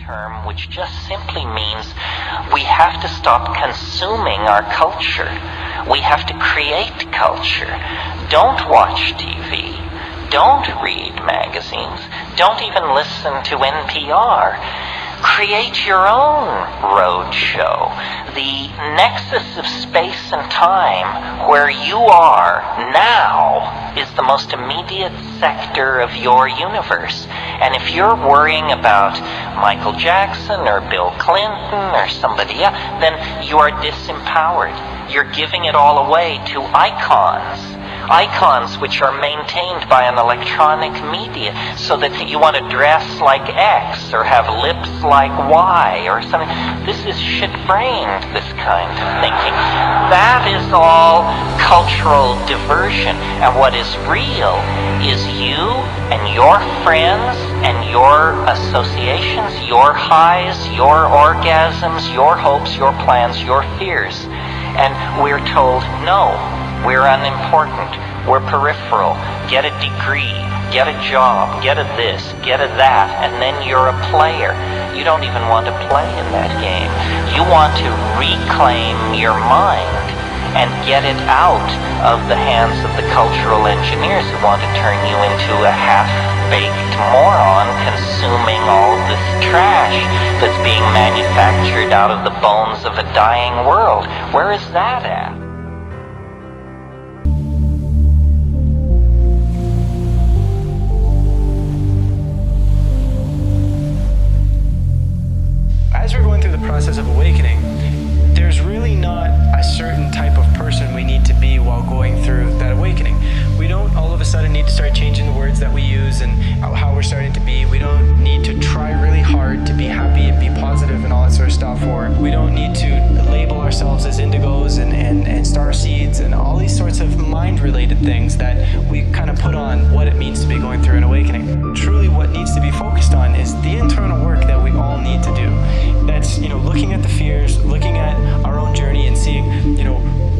term which just simply means we have to stop consuming our culture. We have to create culture. Don't watch TV. Don't read magazines. Don't even listen to NPR. Create your own road show. The nexus of space and time where you are now is the most immediate sector of your universe. And if you're worrying about Michael Jackson or Bill Clinton or somebody else, then you are disempowered. You're giving it all away to icons. Icons which are maintained by an electronic media, so that you want to dress like X or have lips like Y or something. This is shit-brained, this kind of thinking. That is all cultural diversion. And what is real is you and your friends and your associations, your highs, your orgasms, your hopes, your plans, your fears. And we're told, no. We're unimportant. We're peripheral. Get a degree. Get a job. Get a this. Get a that. And then you're a player. You don't even want to play in that game. You want to reclaim your mind and get it out of the hands of the cultural engineers who want to turn you into a half-baked moron consuming all this trash that's being manufactured out of the bones of a dying world. Where is that at? As we're going through the process of awakening, there's really not a certain type of person we need to be while going through that awakening. We don't all of a sudden need to start changing the words that we use and how we're starting to be. We don't need to try really hard to be happy and be positive and all that sort of stuff. Or we don't need to label ourselves as indigos and star seeds and all these sorts of mind-related things that we kind of put on what it means to be going through an awakening. Truly what needs to be focused on is the internal work that we all need to do. That's, looking at the fears, looking at our own journey and seeing,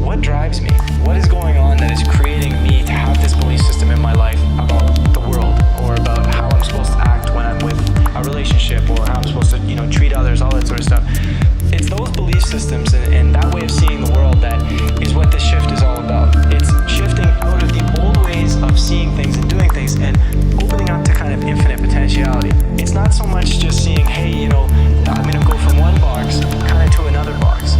what drives me? What is going on that is creating me to have this belief system in my life about the world, or about how I'm supposed to act when I'm with a relationship, or how I'm supposed to, treat others, all that sort of stuff. It's those belief systems and that way of seeing the world that is what this shift is all about. It's shifting out of the old ways of seeing things and doing things and opening up to kind of infinite potentiality. It's not so much just seeing, hey, I'm going to go from one box kind of to another box.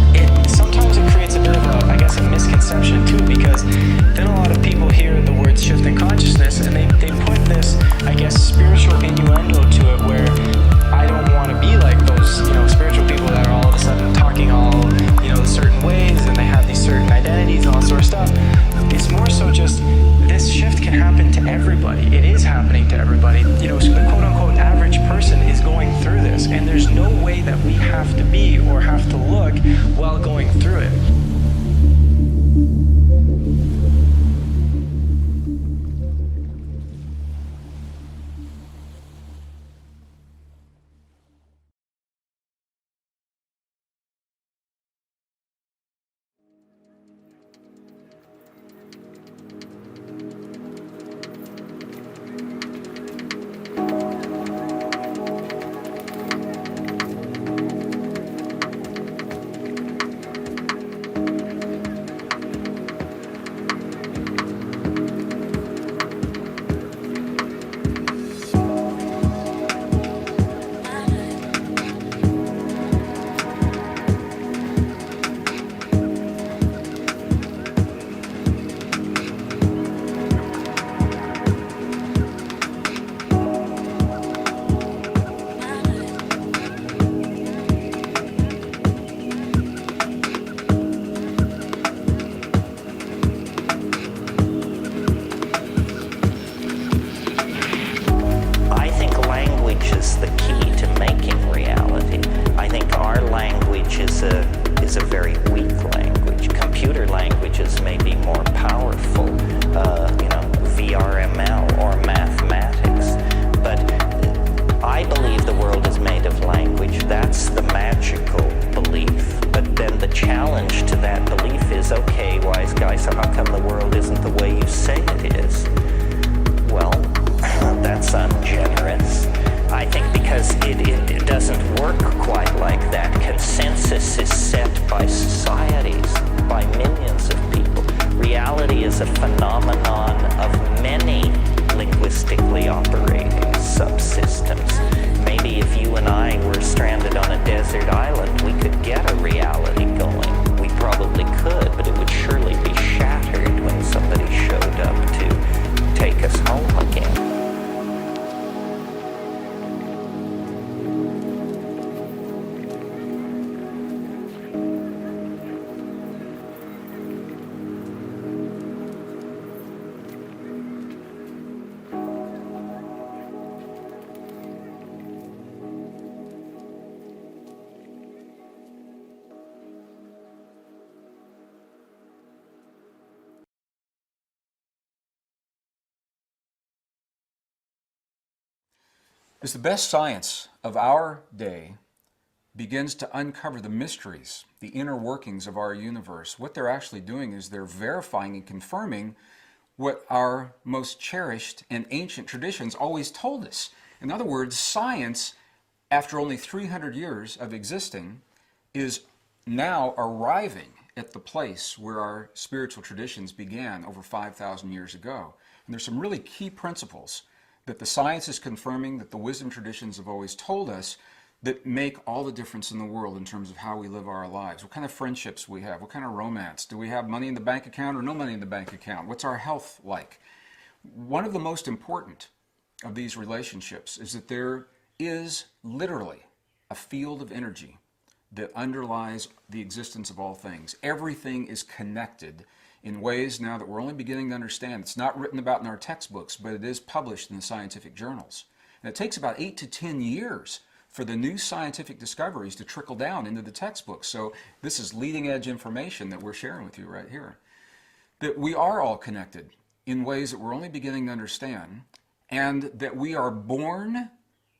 Sometimes it creates a bit of a misconception too, because then a lot of people hear the words shift in consciousness and they put this, spiritual innuendo to it, where I don't want to be like those, spiritual people that are all of a sudden talking all, certain ways and they have these certain identities and all that sort of stuff. It's more so just this shift can happen to everybody. It is happening to everybody. The quote-unquote average person is going through this, and there's no way that we have to be or have to look while going through it. Is a very weak language. Computer languages may be more powerful, VRML or mathematics, but I believe the world is made of language. That's the magical belief. But then the challenge to that belief is, okay, wise guy, so how come the world isn't the way you say it is? Well, that's ungenerous. I think because it doesn't As the best science of our day begins to uncover the mysteries, the inner workings of our universe, what they're actually doing is they're verifying and confirming what our most cherished and ancient traditions always told us. In other words, science, after only 300 years of existing, is now arriving at the place where our spiritual traditions began over 5,000 years ago. And there's some really key principles that the science is confirming, that the wisdom traditions have always told us, that make all the difference in the world in terms of how we live our lives. What kind of friendships we have, what kind of romance. Do we have money in the bank account or no money in the bank account? What's our health like? One of the most important of these relationships is that there is literally a field of energy that underlies the existence of all things. Everything is connected in ways now that we're only beginning to understand. It's not written about in our textbooks, but it is published in the scientific journals. And it takes about 8 to 10 years for the new scientific discoveries to trickle down into the textbooks. So this is leading edge information that we're sharing with you right here. That we are all connected in ways that we're only beginning to understand, and that we are born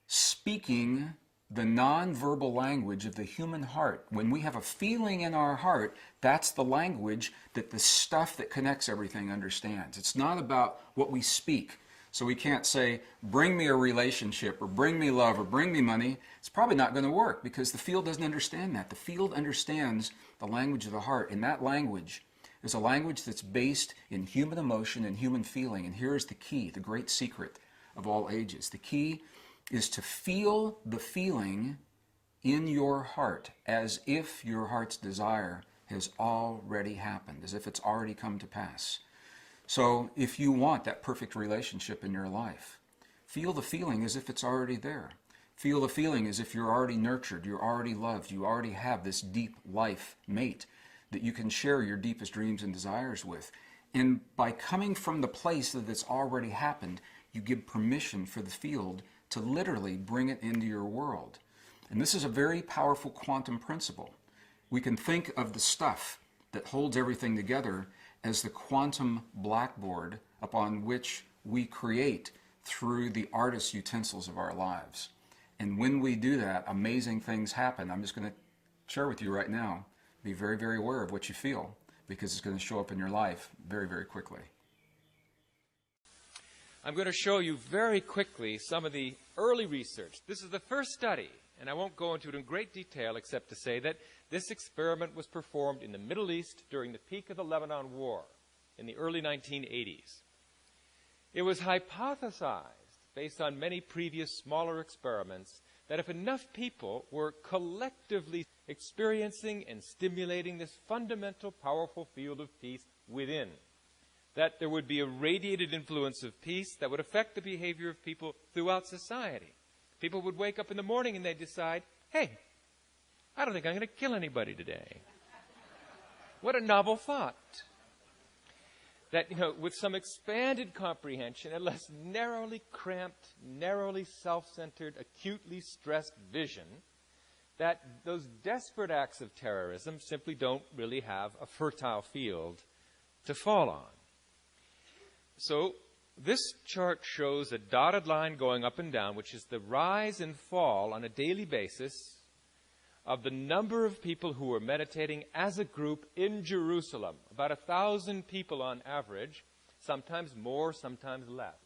speaking the nonverbal language of the human heart. When we have a feeling in our heart, that's the language that the stuff that connects everything understands. It's not about what we speak. So we can't say, bring me a relationship, or bring me love, or bring me money. It's probably not going to work because the field doesn't understand that. The field understands the language of the heart, and that language is a language that's based in human emotion and human feeling. And here is the key, the great secret of all ages. The key is to feel the feeling in your heart as if your heart's desire has already happened, as if it's already come to pass. So if you want that perfect relationship in your life, feel the feeling as if it's already there. Feel the feeling as if you're already nurtured, you're already loved, you already have this deep life mate that you can share your deepest dreams and desires with. And by coming from the place that it's already happened, you give permission for the field to literally bring it into your world. And this is a very powerful quantum principle. We can think of the stuff that holds everything together as the quantum blackboard upon which we create through the artist's utensils of our lives. And when we do that, amazing things happen. I'm just going to share with you right now. Be very, very aware of what you feel, because it's going to show up in your life very, very quickly. I'm going to show you very quickly some of the early research. This is the first study, and I won't go into it in great detail except to say that this experiment was performed in the Middle East during the peak of the Lebanon War in the early 1980s. It was hypothesized, based on many previous smaller experiments, that if enough people were collectively experiencing and stimulating this fundamental, powerful field of peace within, that there would be a radiated influence of peace that would affect the behavior of people throughout society. People would wake up in the morning and they'd decide, hey, I don't think I'm going to kill anybody today. What a novel thought. That, with some expanded comprehension and less narrowly cramped, narrowly self-centered, acutely stressed vision, that those desperate acts of terrorism simply don't really have a fertile field to fall on. So this chart shows a dotted line going up and down, which is the rise and fall on a daily basis of the number of people who were meditating as a group in Jerusalem. About 1,000 people on average, sometimes more, sometimes less.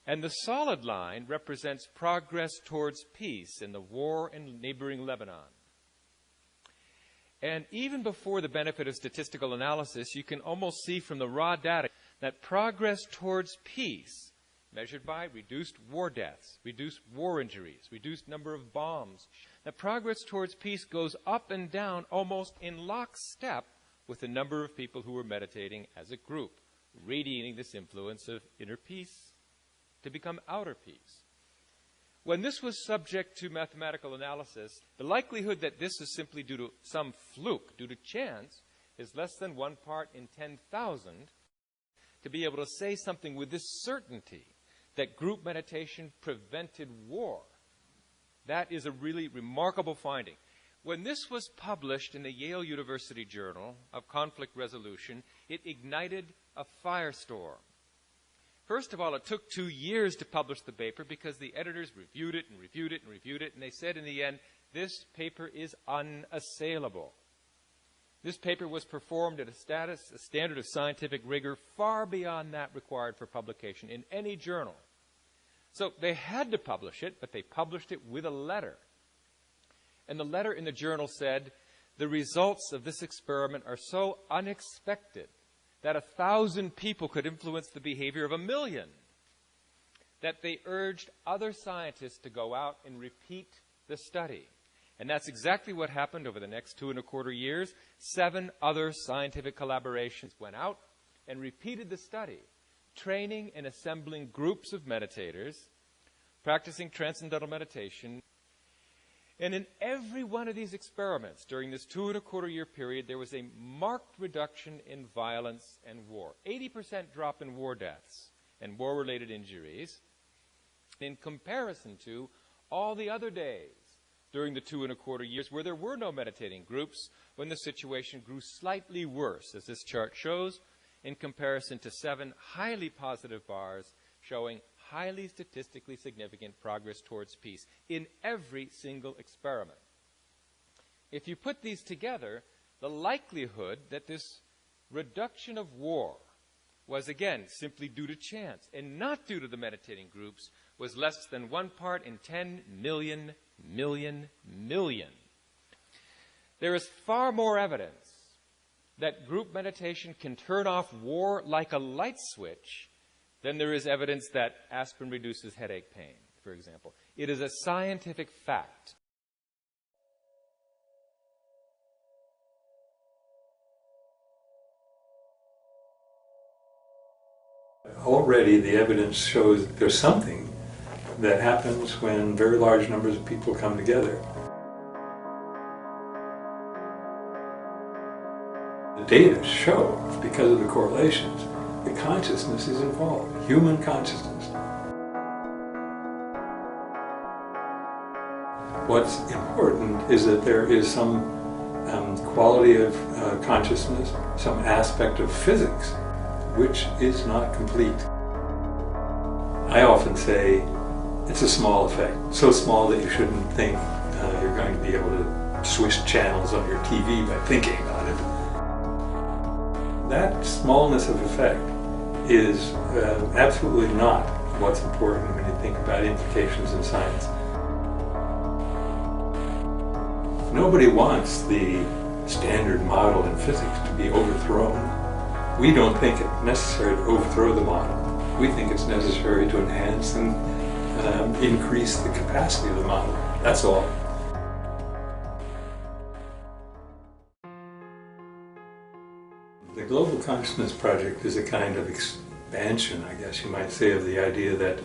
And the solid line represents progress towards peace in the war in neighboring Lebanon. And even before the benefit of statistical analysis, you can almost see from the raw data that progress towards peace, measured by reduced war deaths, reduced war injuries, reduced number of bombs, that progress towards peace goes up and down almost in lockstep with the number of people who were meditating as a group, radiating this influence of inner peace to become outer peace. When this was subject to mathematical analysis, the likelihood that this is simply due to some fluke, due to chance, is less than 1 part in 10,000 to be able to say something with this certainty that group meditation prevented war. That is a really remarkable finding. When this was published in the Yale University Journal of Conflict Resolution, it ignited a firestorm. First of all, it took 2 years to publish the paper because the editors reviewed it and reviewed it and reviewed it, and they said in the end, this paper is unassailable. This paper was performed at a standard of scientific rigor far beyond that required for publication in any journal. So they had to publish it, but they published it with a letter. And the letter in the journal said, the results of this experiment are so unexpected that 1,000 people could influence the behavior of 1,000,000, that they urged other scientists to go out and repeat the study. And that's exactly what happened over the next 2¼ years. 7 other scientific collaborations went out and repeated the study, training and assembling groups of meditators, practicing transcendental meditation. And in every one of these experiments during this 2¼ year period, there was a marked reduction in violence and war. 80% drop in war deaths and war-related injuries in comparison to all the other days during the 2¼ years where there were no meditating groups, when the situation grew slightly worse, as this chart shows, in comparison to 7 highly positive bars showing highly statistically significant progress towards peace in every single experiment. If you put these together, the likelihood that this reduction of war was, again, simply due to chance and not due to the meditating groups was less than 1 part in 10 million. There is far more evidence that group meditation can turn off war like a light switch than there is evidence that aspirin reduces headache pain, for example. It is a scientific fact. Already the evidence shows that there's something that happens when very large numbers of people come together. The data show, because of the correlations, the consciousness is involved, human consciousness. What's important is that there is some quality of consciousness, some aspect of physics, which is not complete. I often say it's a small effect, so small that you shouldn't think you're going to be able to switch channels on your TV by thinking on it. That smallness of effect is absolutely not what's important when you think about implications in science. Nobody wants the standard model in physics to be overthrown. We don't think it necessary to overthrow the model. We think it's necessary to enhance and increase the capacity of the model. That's all. The Global Consciousness Project is a kind of expansion, I guess you might say, of the idea that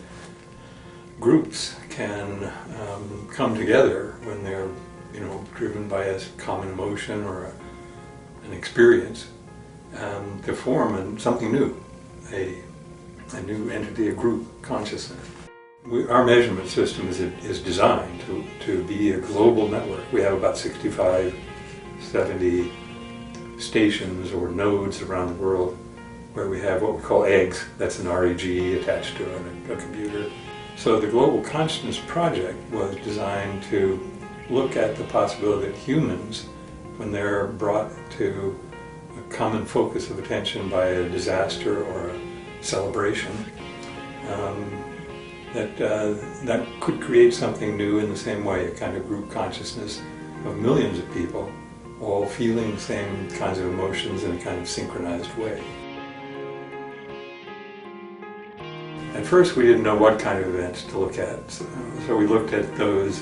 groups can come together when they're, driven by a common emotion or an experience, to form something new, a new entity, a group consciousness. Our measurement system is designed to be a global network. We have about 65, 70 stations or nodes around the world where we have what we call eggs. That's an REG attached to a computer. So the Global Consciousness Project was designed to look at the possibility that humans, when they're brought to a common focus of attention by a disaster or a celebration, that could create something new in the same way, a kind of group consciousness of millions of people all feeling the same kinds of emotions in a kind of synchronized way. At first we didn't know what kind of events to look at, so we looked at those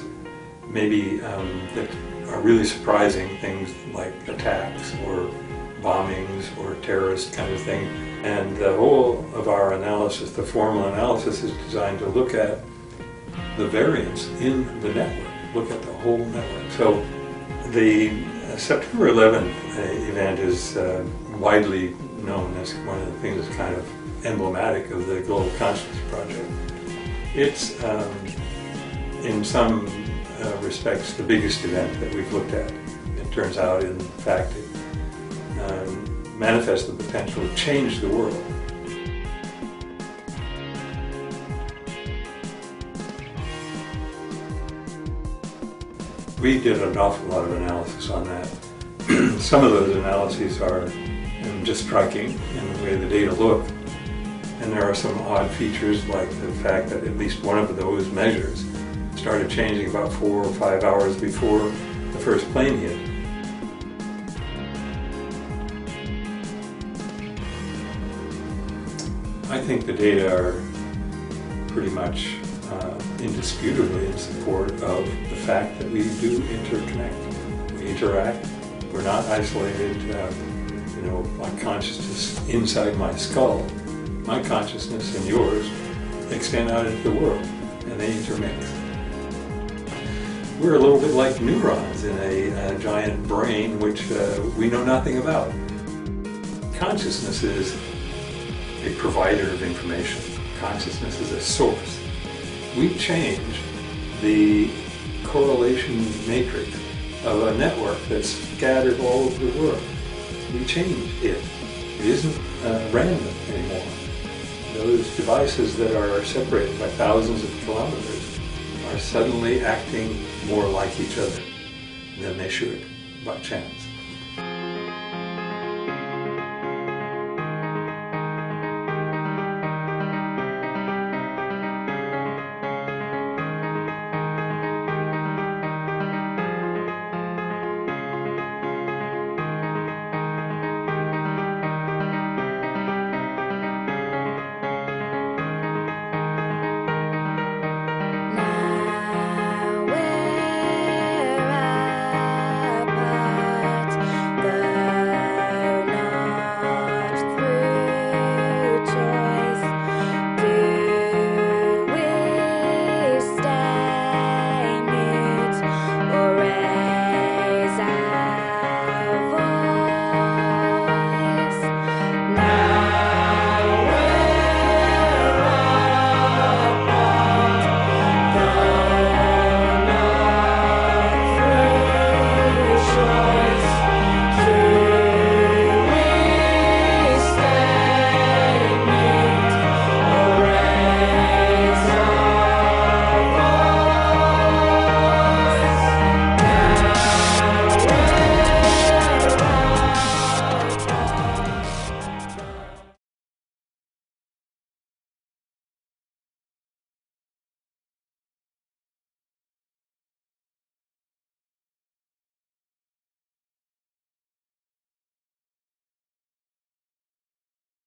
maybe that are really surprising, things like attacks or bombings or terrorist kind of thing. And the whole of our analysis, the formal analysis, is designed to look at the variance in the network, look at the whole network. So the September 11th event is widely known as one of the things that's kind of emblematic of the Global Consciousness Project. It's, in some respects, the biggest event that we've looked at. It turns out, in fact, it manifests the potential to change the world. We did an awful lot of analysis on that. Some of those analyses are just striking in the way the data look. And there are some odd features, like the fact that at least one of those measures started changing about 4 or 5 hours before the first plane hit. I think the data are pretty much indisputably in support of the fact that we do interconnect. We interact. We're not isolated, my consciousness inside my skull. My consciousness and yours extend out into the world, and they intermix. We're a little bit like neurons in a giant brain which we know nothing about. Consciousness is a provider of information. Consciousness is a source. We change the correlation matrix of a network that's scattered all over the world. We change it. It isn't random anymore. Those devices that are separated by thousands of kilometers are suddenly acting more like each other than they should by chance.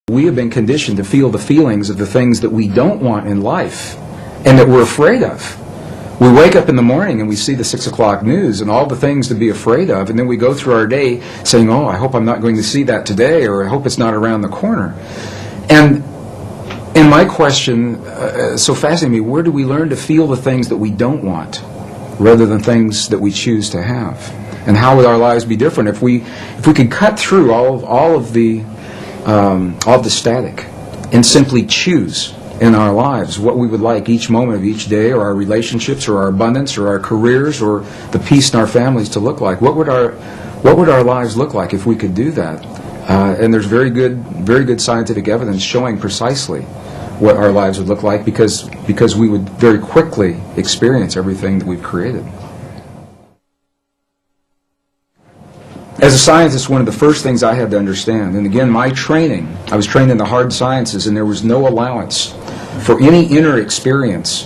We have been conditioned to feel the feelings of the things that we don't want in life and that we're afraid of. We wake up in the morning and we see the 6 o'clock news and all the things to be afraid of, and then we go through our day saying, oh, I hope I'm not going to see that today, or I hope it's not around the corner. And my question so fascinated me, where do we learn to feel the things that we don't want rather than things that we choose to have? And how would our lives be different if we could cut through all of the static and simply choose in our lives what we would like each moment of each day, or our relationships, or our abundance, or our careers, or the peace in our families to look like? What would our lives look like if we could do that? And there's very good scientific evidence showing precisely what our lives would look like, because we would very quickly experience everything that we've created. As a scientist, one of the first things I had to understand, and again, my training, I was trained in the hard sciences, and there was no allowance for any inner experience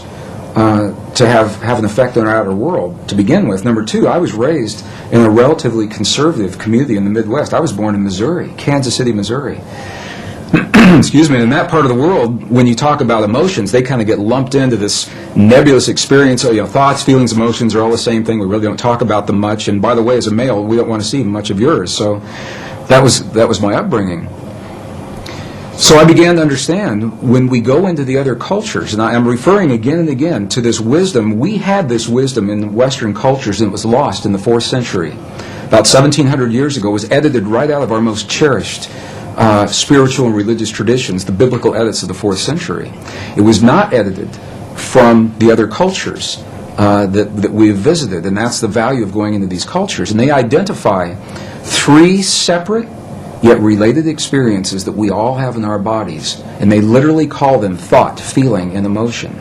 to have an effect on our outer world to begin with. Number two, I was raised in a relatively conservative community in the Midwest. I was born in Missouri, Kansas City, Missouri. Excuse me, in that part of the world, when you talk about emotions, they kind of get lumped into this nebulous experience. Thoughts, feelings, emotions are all the same thing. We really don't talk about them much. And by the way, as a male, we don't want to see much of yours. So that was my upbringing. So I began to understand when we go into the other cultures, and I'm referring again and again to this wisdom. We had this wisdom in Western cultures, and it was lost in the 4th century. About 1,700 years ago, it was edited right out of our most cherished spiritual and religious traditions, the biblical edits of the 4th century. It was not edited from the other cultures that we have visited, and that's the value of going into these cultures. And they identify 3 separate yet related experiences that we all have in our bodies, and they literally call them thought, feeling, and emotion.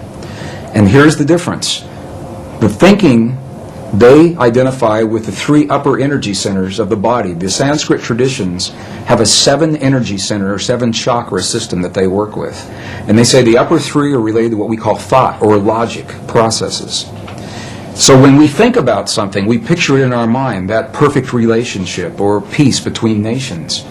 And here's the difference. The thinking they identify with the 3 upper energy centers of the body. The Sanskrit traditions have a 7 energy center or 7 chakra system that they work with. And they say the upper 3 are related to what we call thought or logic processes. So when we think about something, we picture it in our mind, that perfect relationship or peace between nations.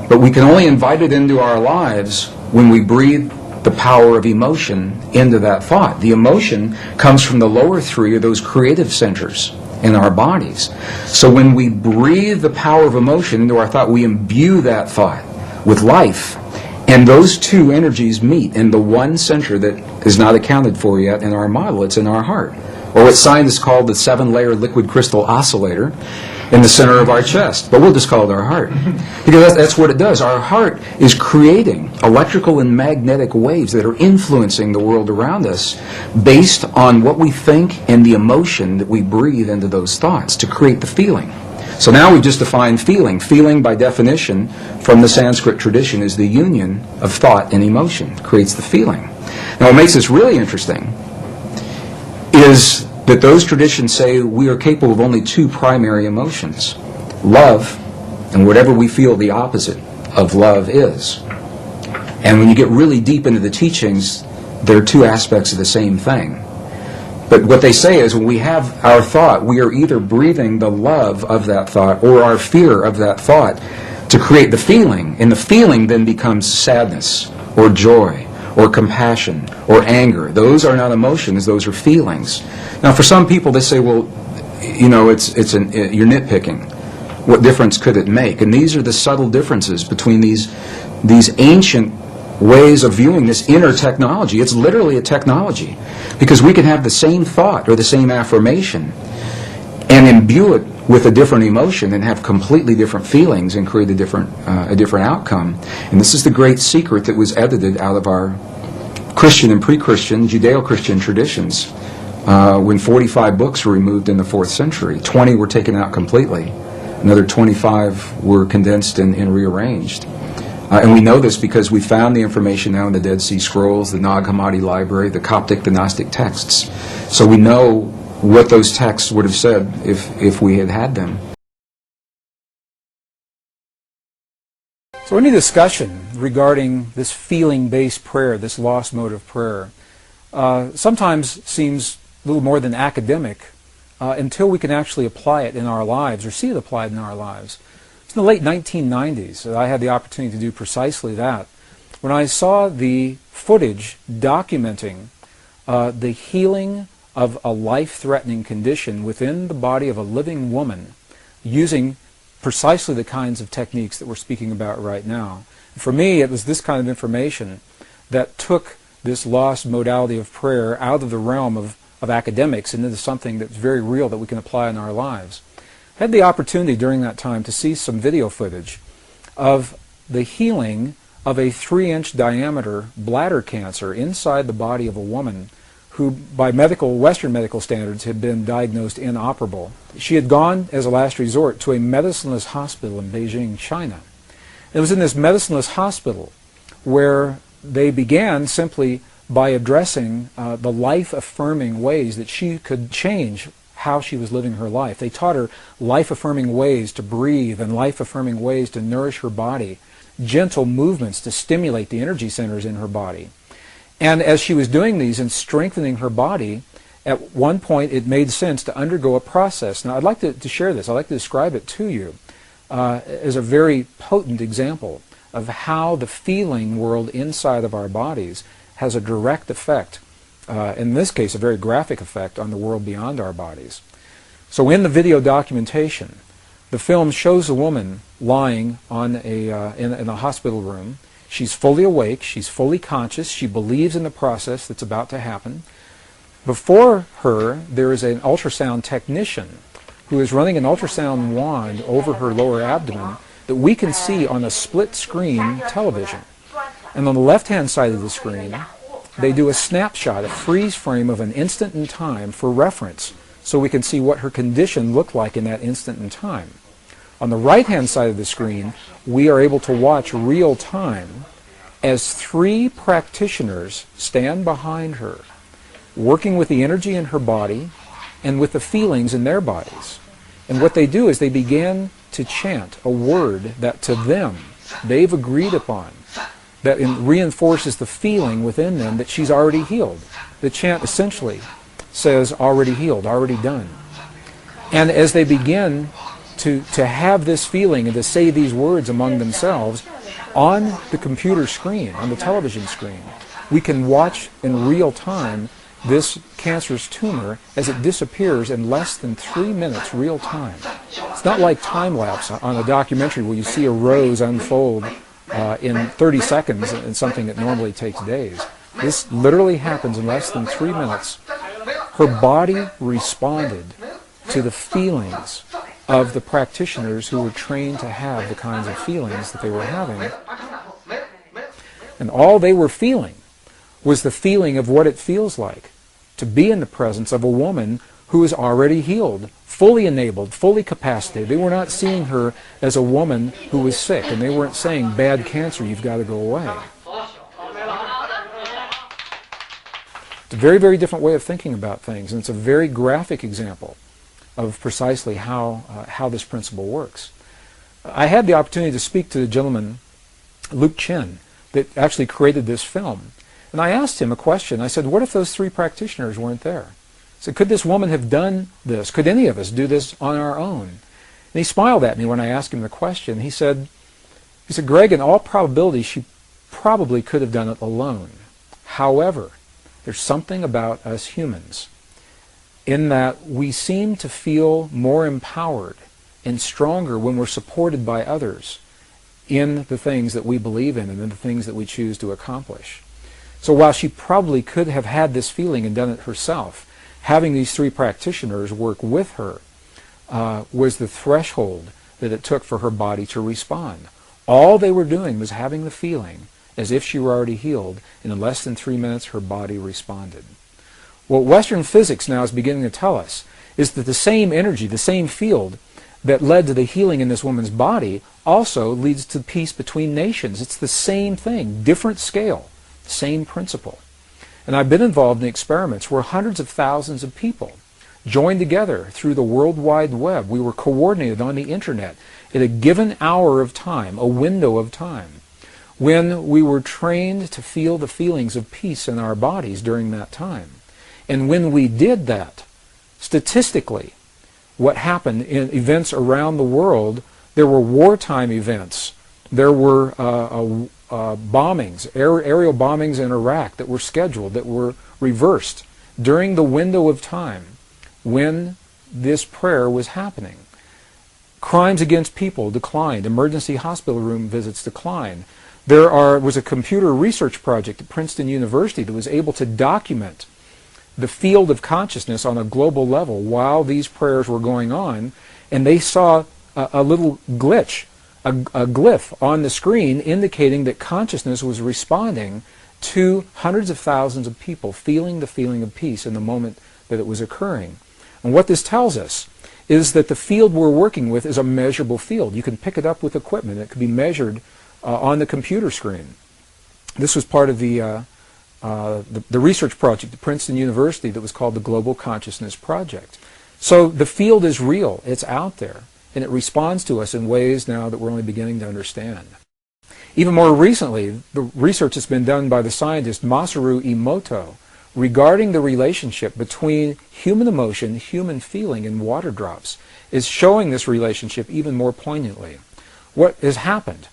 But we can only invite it into our lives when we breathe the power of emotion into that thought. The emotion comes from the lower 3 of those creative centers in our bodies. So when we breathe the power of emotion into our thought, we imbue that thought with life. And those 2 energies meet in the one center that is not accounted for yet in our model. It's in our heart. Or what scientists call the 7-layer liquid crystal oscillator in the center of our chest. But we'll just call it our heart. Because that's what it does. Our heart is creating electrical and magnetic waves that are influencing the world around us based on what we think and the emotion that we breathe into those thoughts to create the feeling. So now we've just defined feeling. Feeling, by definition, from the Sanskrit tradition, is the union of thought and emotion. It creates the feeling. Now what makes this really interesting is that those traditions say we are capable of only 2 primary emotions: love and whatever we feel the opposite of love is. And when you get really deep into the teachings, they're 2 aspects of the same thing. But what they say is when we have our thought, we are either breathing the love of that thought or our fear of that thought to create the feeling. And the feeling then becomes sadness or joy or compassion or anger. Those are not emotions, those are feelings. Now for some people they say, well, you know, you're nitpicking. What difference could it make? And these are the subtle differences between these ancient ways of viewing this inner technology. It's literally a technology, because we can have the same thought or the same affirmation and imbue it with a different emotion and have completely different feelings and create a different outcome. And this is the great secret that was edited out of our Christian and pre-Christian Judeo-Christian traditions when 45 books were removed in the 4th century. 20 were taken out completely. Another 25 were condensed and rearranged. And we know this because we found the information now in the Dead Sea Scrolls, the Nag Hammadi Library, the Coptic, the Gnostic texts. So we know what those texts would have said if we had had them. So any discussion regarding this feeling-based prayer, this lost mode of prayer, sometimes seems a little more than academic until we can actually apply it in our lives or see it applied in our lives. It's in the late 1990s that I had the opportunity to do precisely that, when I saw the footage documenting the healing of a life-threatening condition within the body of a living woman using precisely the kinds of techniques that we're speaking about right now. For me, it was this kind of information that took this lost modality of prayer out of the realm of academics and into something that's very real that we can apply in our lives. I had the opportunity during that time to see some video footage of the healing of a 3-inch diameter bladder cancer inside the body of a woman who, by Western medical standards, had been diagnosed inoperable. She had gone, as a last resort, to a medicineless hospital in Beijing, China. It was in this medicineless hospital where they began simply by addressing the life-affirming ways that she could change how she was living her life. They taught her life-affirming ways to breathe and life-affirming ways to nourish her body, gentle movements to stimulate the energy centers in her body. And as she was doing these and strengthening her body, at one point it made sense to undergo a process. Now I'd like to share this. I'd like to describe it to you as a very potent example of how the feeling world inside of our bodies has a direct effect, in this case a very graphic effect, on the world beyond our bodies. So in the video documentation, the film shows a woman lying on in a hospital room. She's fully awake, she's fully conscious, she believes in the process that's about to happen. Before her, there is an ultrasound technician who is running an ultrasound wand over her lower abdomen that we can see on a split-screen television. And on the left-hand side of the screen, they do a snapshot, a freeze frame of an instant in time for reference, so we can see what her condition looked like in that instant in time. On the right-hand side of the screen, we are able to watch real time as 3 practitioners stand behind her, working with the energy in her body and with the feelings in their bodies. And what they do is they begin to chant a word that to them they've agreed upon, that reinforces the feeling within them that she's already healed. The chant essentially says already healed, already done. And as they begin to have this feeling and to say these words among themselves, on the computer screen, on the television screen, we can watch in real time this cancerous tumor as it disappears in less than 3 minutes real time. It's not like time-lapse on a documentary where you see a rose unfold in 30 seconds in something that normally takes days. This literally happens in less than 3 minutes. Her body responded to the feelings of the practitioners who were trained to have the kinds of feelings that they were having. And all they were feeling was the feeling of what it feels like to be in the presence of a woman who is already healed, fully enabled, fully capacitated. They were not seeing her as a woman who was sick, and they weren't saying, bad cancer, you've got to go away. It's a very, very different way of thinking about things, and it's a very graphic example of precisely how this principle works. I had the opportunity to speak to the gentleman, Luke Chin, that actually created this film. And I asked him a question. I said, what if those 3 practitioners weren't there? I said, could this woman have done this? Could any of us do this on our own? And he smiled at me when I asked him the question. He said, Greg, in all probability, she probably could have done it alone. However, there's something about us humans in that we seem to feel more empowered and stronger when we're supported by others in the things that we believe in and in the things that we choose to accomplish. So while she probably could have had this feeling and done it herself, having these 3 practitioners work with her was the threshold that it took for her body to respond. All they were doing was having the feeling as if she were already healed, and in less than 3 minutes her body responded. What Western physics now is beginning to tell us is that the same energy, the same field that led to the healing in this woman's body also leads to peace between nations. It's the same thing, different scale, same principle. And I've been involved in experiments where hundreds of thousands of people joined together through the World Wide Web. We were coordinated on the internet at a given hour of time, a window of time, when we were trained to feel the feelings of peace in our bodies during that time. And when we did that, statistically, what happened in events around the world, there were wartime events. There were bombings, aerial bombings in Iraq that were scheduled, that were reversed during the window of time when this prayer was happening. Crimes against people declined. Emergency hospital room visits declined. There was a computer research project at Princeton University that was able to document the field of consciousness on a global level while these prayers were going on, and they saw a little glitch, a glyph on the screen indicating that consciousness was responding to hundreds of thousands of people feeling the feeling of peace in the moment that it was occurring. And what this tells us is that the field we're working with is a measurable field. You can pick it up with equipment. It can be measured on the computer screen. This was part of the research project at Princeton University that was called the Global Consciousness Project. So the field is real. It's out there. And it responds to us in ways now that we're only beginning to understand. Even more recently, the research that's been done by the scientist Masaru Emoto regarding the relationship between human emotion, human feeling, and water drops is showing this relationship even more poignantly. What has happened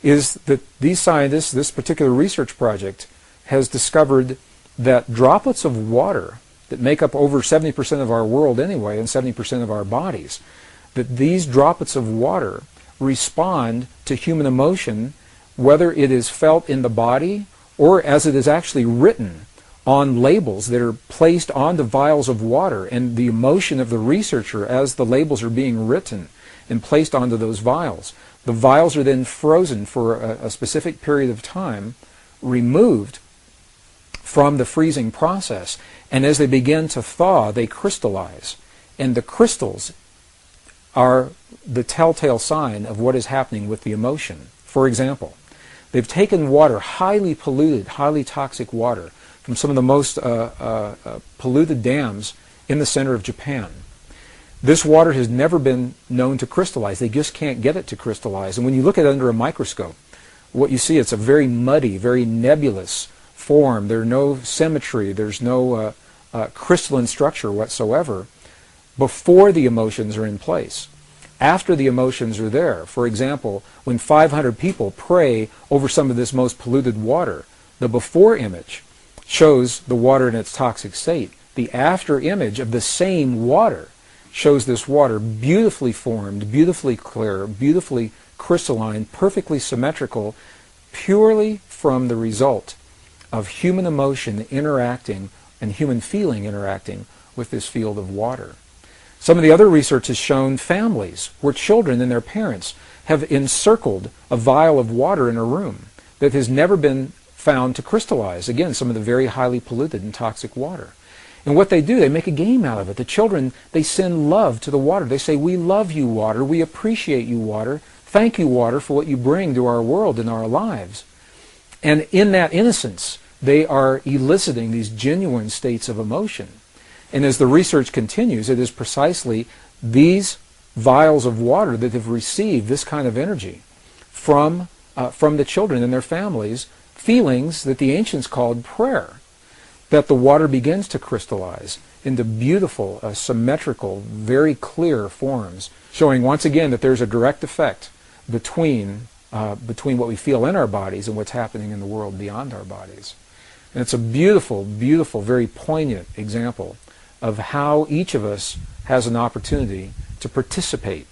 is that these scientists, this particular research project, has discovered that droplets of water that make up over 70% of our world anyway and 70% of our bodies, that these droplets of water respond to human emotion, whether it is felt in the body or as it is actually written on labels that are placed onto vials of water, and the emotion of the researcher as the labels are being written and placed onto those vials. The vials are then frozen for a specific period of time, removed from the freezing process, and as they begin to thaw, they crystallize. And the crystals are the telltale sign of what is happening with the emotion. For example, they've taken water, highly polluted, highly toxic water, from some of the most polluted dams in the center of Japan. This water has never been known to crystallize. They just can't get it to crystallize. And when you look at it under a microscope, what you see, it's a very muddy, very nebulous form. There's no symmetry. There's no crystalline structure whatsoever before the emotions are in place. After the emotions are there, for example, when 500 people pray over some of this most polluted water, the before image shows the water in its toxic state. The after image of the same water shows this water beautifully formed, beautifully clear, beautifully crystalline, perfectly symmetrical, purely from the result of human emotion interacting and human feeling interacting with this field of water. Some of the other research has shown families where children and their parents have encircled a vial of water in a room that has never been found to crystallize. Again, some of the very highly polluted and toxic water. And what they do, they make a game out of it. The children, they send love to the water. They say, "We love you, water. We appreciate you, water. Thank you, water, for what you bring to our world and our lives." And in that innocence, they are eliciting these genuine states of emotion. And as the research continues, it is precisely these vials of water that have received this kind of energy from the children and their families, feelings that the ancients called prayer, that the water begins to crystallize into beautiful, symmetrical, very clear forms, showing once again that there's a direct effect between what we feel in our bodies and what's happening in the world beyond our bodies. And it's a beautiful, beautiful, very poignant example of how each of us has an opportunity to participate,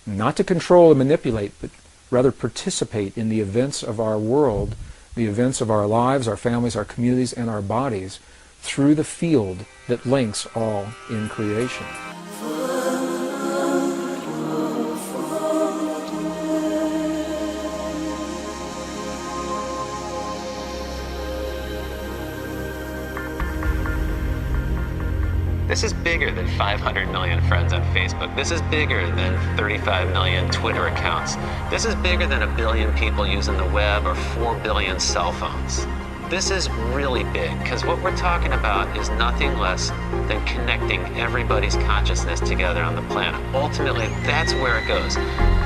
not to control and manipulate, but rather participate in the events of our world, the events of our lives, our families, our communities, and our bodies through the field that links all in creation. This is bigger than 500 million friends on Facebook. This is bigger than 35 million Twitter accounts. This is bigger than 1 billion people using the web or 4 billion cell phones. This is really big, because what we're talking about is nothing less than connecting everybody's consciousness together on the planet. Ultimately, that's where it goes.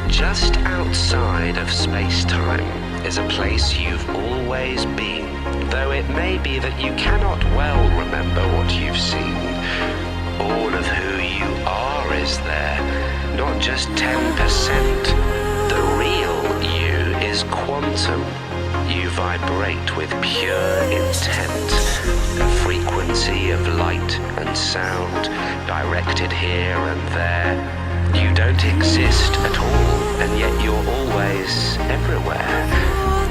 Just outside of space-time is a place you've always been, though it may be that you cannot well remember what you've seen. All of who you are is there, not just 10%. The real you is quantum. You vibrate with pure intent, a frequency of light and sound, directed here and there. You don't exist at all, and yet you're always everywhere.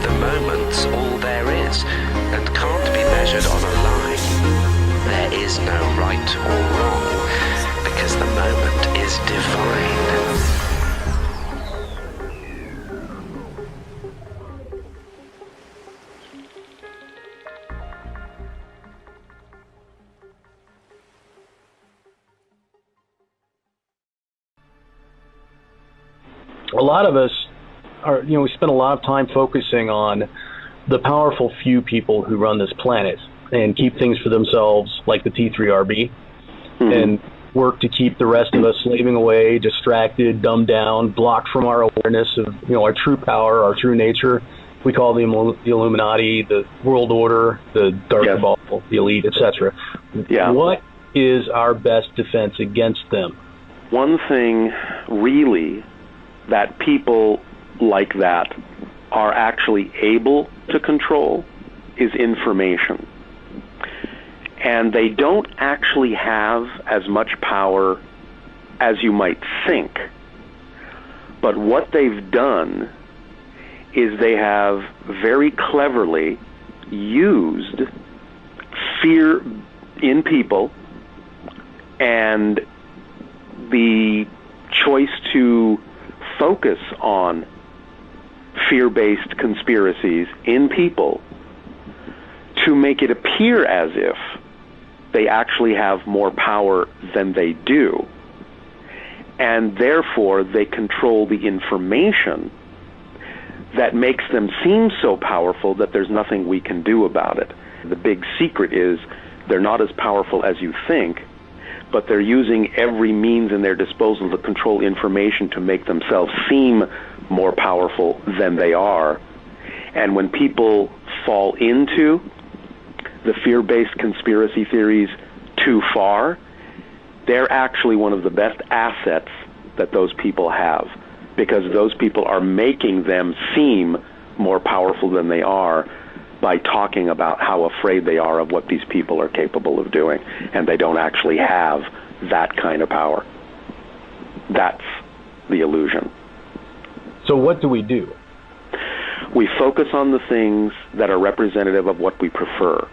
The moment's all there is, and can't be measured on a line. There is no right or wrong, because the moment is divine. A lot of us are, we spend a lot of time focusing on the powerful few people who run this planet and keep things for themselves, like the T3RB, and work to keep the rest of us slaving away, distracted, dumbed down, blocked from our awareness of, our true power, our true nature. We call them the Illuminati, the world order, the dark cabal, the elite, etc. Yeah. What is our best defense against them? One thing, really, that people like that are actually able to control is information. And they don't actually have as much power as you might think. But what they've done is they have very cleverly used fear in people and the choice to focus on fear-based conspiracies in people to make it appear as if they actually have more power than they do. And therefore, they control the information that makes them seem so powerful that there's nothing we can do about it. The big secret is they're not as powerful as you think, but they're using every means in their disposal to control information to make themselves seem more powerful than they are. And when people fall into the fear-based conspiracy theories too far, they're actually one of the best assets that those people have, because those people are making them seem more powerful than they are by talking about how afraid they are of what these people are capable of doing, and they don't actually have that kind of power. That's the illusion. So what do we do? We focus on the things that are representative of what we prefer.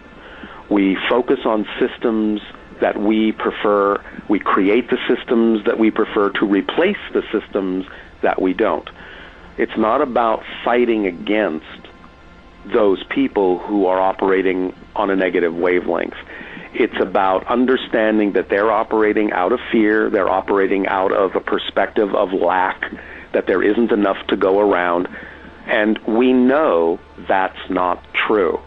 We focus on systems that we prefer. We create the systems that we prefer to replace the systems that we don't. It's not about fighting against those people who are operating on a negative wavelength. It's about understanding that they're operating out of fear, they're operating out of a perspective of lack, that there isn't enough to go around, and we know that's not true.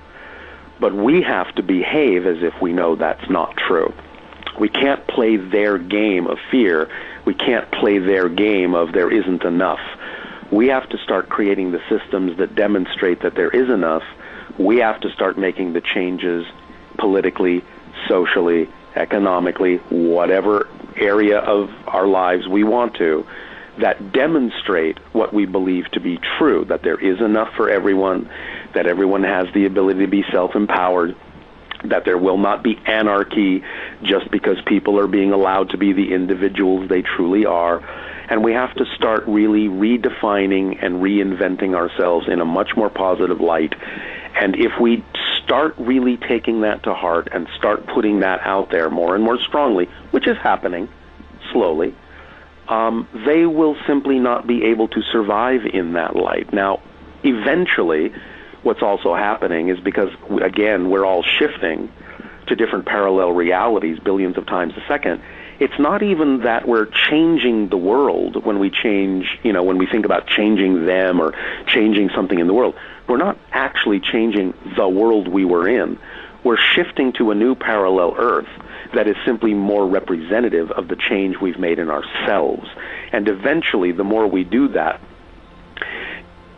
But we have to behave as if we know that's not true. We can't play their game of fear. We can't play their game of there isn't enough. We have to start creating the systems that demonstrate that there is enough. We have to start making the changes politically, socially, economically, whatever area of our lives we want to, that demonstrate what we believe to be true, that there is enough for everyone, that everyone has the ability to be self-empowered, that there will not be anarchy just because people are being allowed to be the individuals they truly are. And we have to start really redefining and reinventing ourselves in a much more positive light. And if we start really taking that to heart and start putting that out there more and more strongly, which is happening slowly, they will simply not be able to survive in that light. Now, eventually, what's also happening is because, again, we're all shifting to different parallel realities billions of times a second. It's not even that we're changing the world when we change, when we think about changing them or changing something in the world. We're not actually changing the world we were in. We're shifting to a new parallel Earth that is simply more representative of the change we've made in ourselves. And eventually, the more we do that,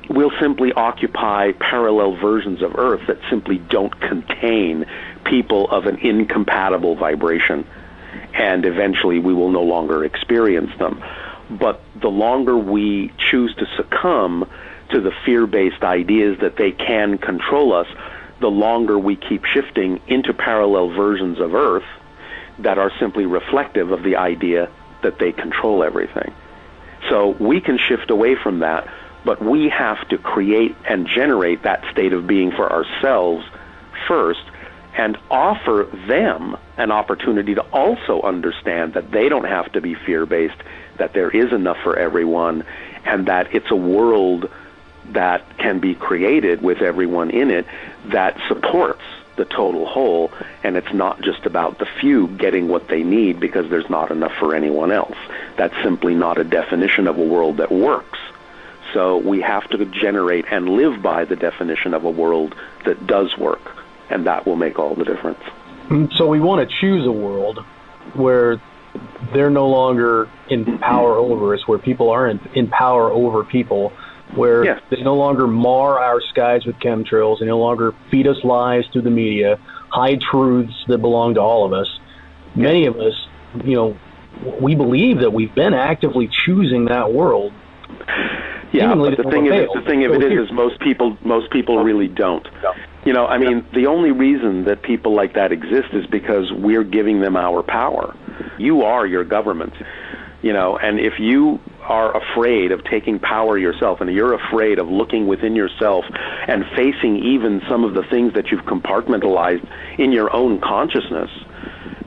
we'll simply occupy parallel versions of Earth that simply don't contain people of an incompatible vibration. And eventually we will no longer experience them. But the longer we choose to succumb to the fear-based ideas that they can control us, the longer we keep shifting into parallel versions of Earth that are simply reflective of the idea that they control everything. So we can shift away from that, but we have to create and generate that state of being for ourselves first, and offer them an opportunity to also understand that they don't have to be fear-based, that there is enough for everyone, and that it's a world that can be created with everyone in it that supports the total whole, and it's not just about the few getting what they need because there's not enough for anyone else. That's simply not a definition of a world that works. So we have to generate and live by the definition of a world that does work, and that will make all the difference. So we want to choose a world where they're no longer in power over us, where people aren't in power over people, where they no longer mar our skies with chemtrails, they no longer feed us lies through the media, hide truths that belong to all of us. Many of us, we believe that we've been actively choosing that world. Yeah, but the thing of it is most people really don't. The only reason that people like that exist is because we're giving them our power. You are your government, and if you are afraid of taking power yourself, and you're afraid of looking within yourself and facing even some of the things that you've compartmentalized in your own consciousness,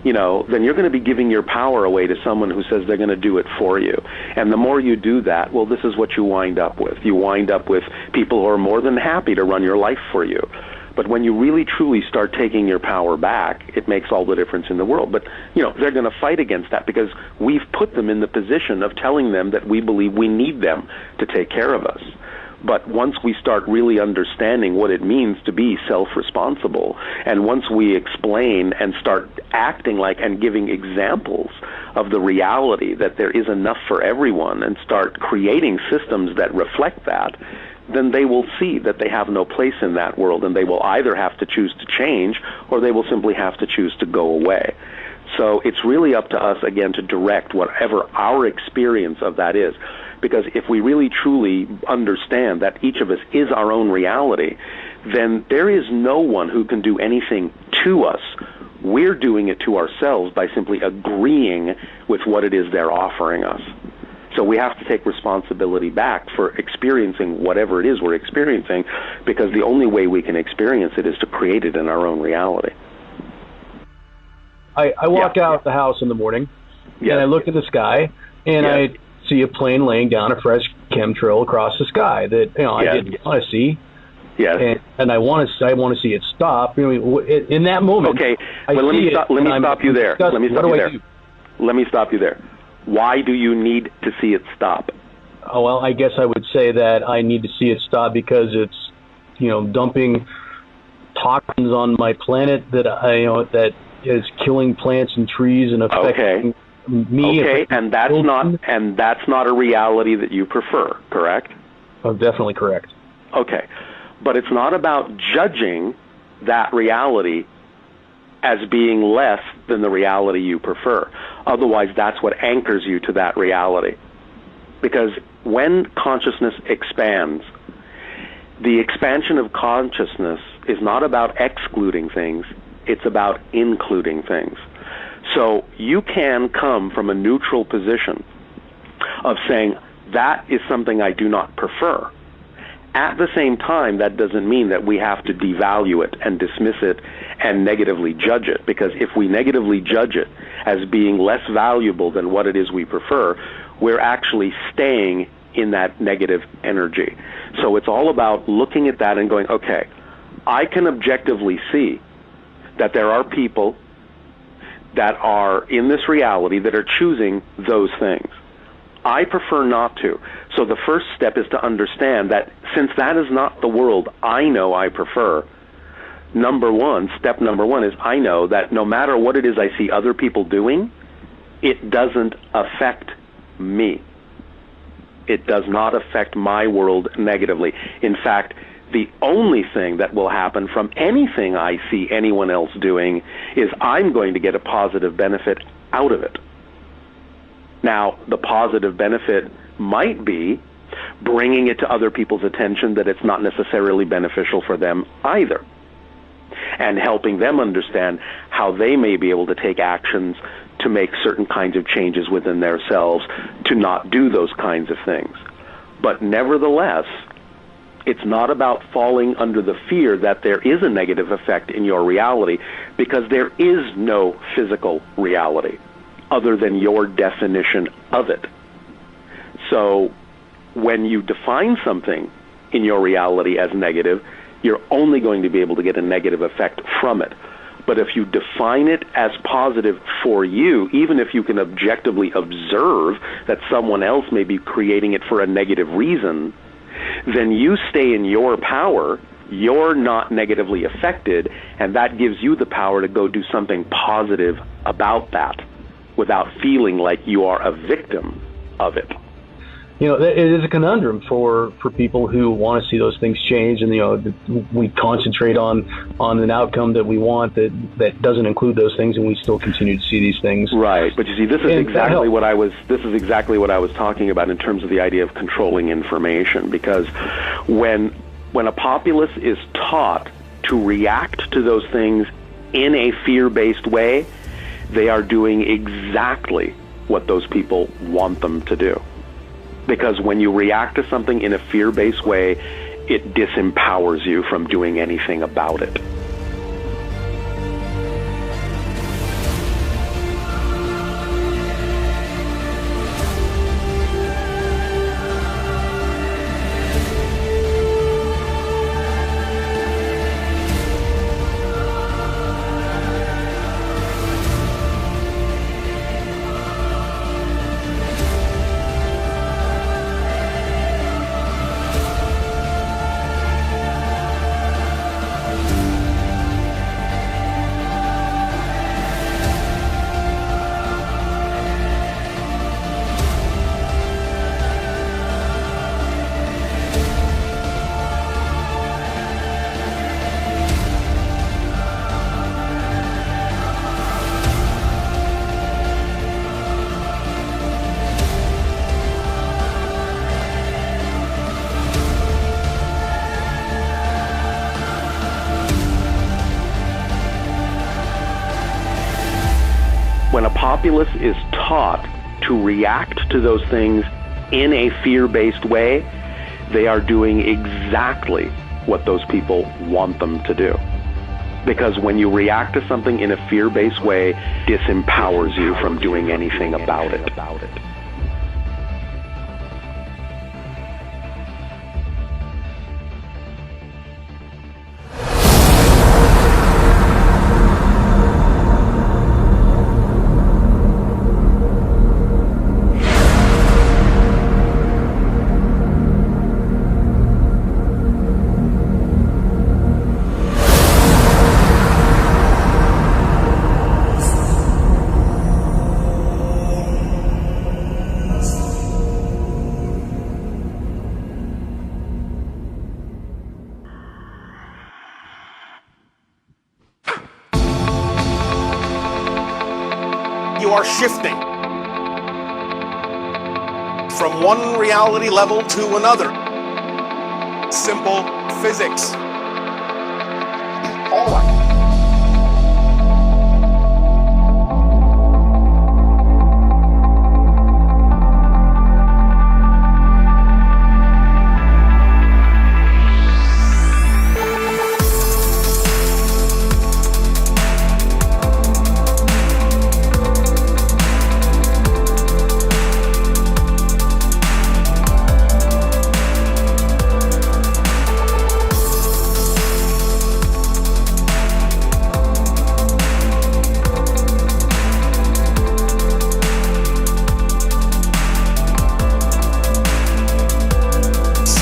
then you're going to be giving your power away to someone who says they're going to do it for you. And the more you do that, well, this is what you wind up with. You wind up with people who are more than happy to run your life for you. But when you really, truly start taking your power back, it makes all the difference in the world. But, they're going to fight against that because we've put them in the position of telling them that we believe we need them to take care of us. But once we start really understanding what it means to be self-responsible, and once we explain and start acting like and giving examples of the reality that there is enough for everyone and start creating systems that reflect that, then they will see that they have no place in that world, and they will either have to choose to change or they will simply have to choose to go away. So it's really up to us, again, to direct whatever our experience of that is. Because if we really truly understand that each of us is our own reality, then there is no one who can do anything to us. We're doing it to ourselves by simply agreeing with what it is they're offering us. So we have to take responsibility back for experiencing whatever it is we're experiencing, because the only way we can experience it is to create it in our own reality. I walk out the house in the morning, and I look at the sky, and I see a plane laying down a fresh chemtrail across the sky that I didn't want to see. Yes. And I want to see it stop. In that moment. Okay. Well, let me stop you there. Let me stop you there. Why do you need to see it stop? Oh, well, I guess I would say that I need to see it stop because it's, dumping toxins on my planet that is killing plants and trees and affecting me. Okay, and that's not a reality that you prefer, correct? Oh, definitely correct. Okay, but it's not about judging that reality as being less than the reality you prefer. Otherwise, that's what anchors you to that reality. Because when consciousness expands, the expansion of consciousness is not about excluding things, it's about including things. So you can come from a neutral position of saying, that is something I do not prefer. At the same time, that doesn't mean that we have to devalue it and dismiss it and negatively judge it, because if we negatively judge it as being less valuable than what it is we prefer, we're actually staying in that negative energy. So it's all about looking at that and going, okay, I can objectively see that there are people that are in this reality that are choosing those things. I prefer not to. So the first step is to understand that since that is not the world I know I prefer, step number one is I know that no matter what it is I see other people doing, it doesn't affect me. It does not affect my world negatively. In fact, the only thing that will happen from anything I see anyone else doing is I'm going to get a positive benefit out of it. Now, the positive benefit might be bringing it to other people's attention that it's not necessarily beneficial for them either, and helping them understand how they may be able to take actions to make certain kinds of changes within themselves to not do those kinds of things. But nevertheless, it's not about falling under the fear that there is a negative effect in your reality, because there is no physical reality other than your definition of it. So when you define something in your reality as negative, you're only going to be able to get a negative effect from it. But if you define it as positive for you, even if you can objectively observe that someone else may be creating it for a negative reason, then you stay in your power, you're not negatively affected, and that gives you the power to go do something positive about that without feeling like you are a victim of it. It is a conundrum for people who want to see those things change, and we concentrate on an outcome that we want that doesn't include those things, and we still continue to see these things. Right, but you see, this is exactly what I was talking about in terms of the idea of controlling information, because when a populace is taught to react to those things in a fear-based way, they are doing exactly what those people want them to do. Because when you react to something in a fear-based way, it disempowers you from doing anything about it. populace is taught to react to those things in a fear-based way, they are doing exactly what those people want them to do. Because when you react to something in a fear-based way, disempowers you from doing anything about it. You are shifting from one reality level to another. Simple physics. All right.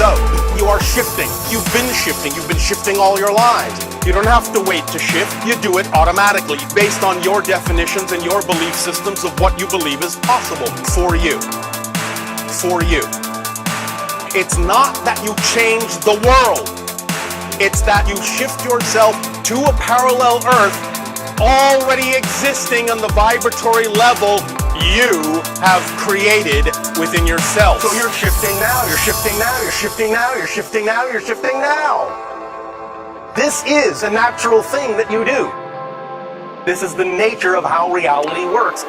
So, you are shifting. You've been shifting. You've been shifting all your lives. You don't have to wait to shift. You do it automatically based on your definitions and your belief systems of what you believe is possible for you. For you. It's not that you change the world. It's that you shift yourself to a parallel earth already existing on the vibratory level you have created within yourself. So you're shifting now, you're shifting now, you're shifting now, you're shifting now, you're shifting now. This is a natural thing that you do. This is the nature of how reality works.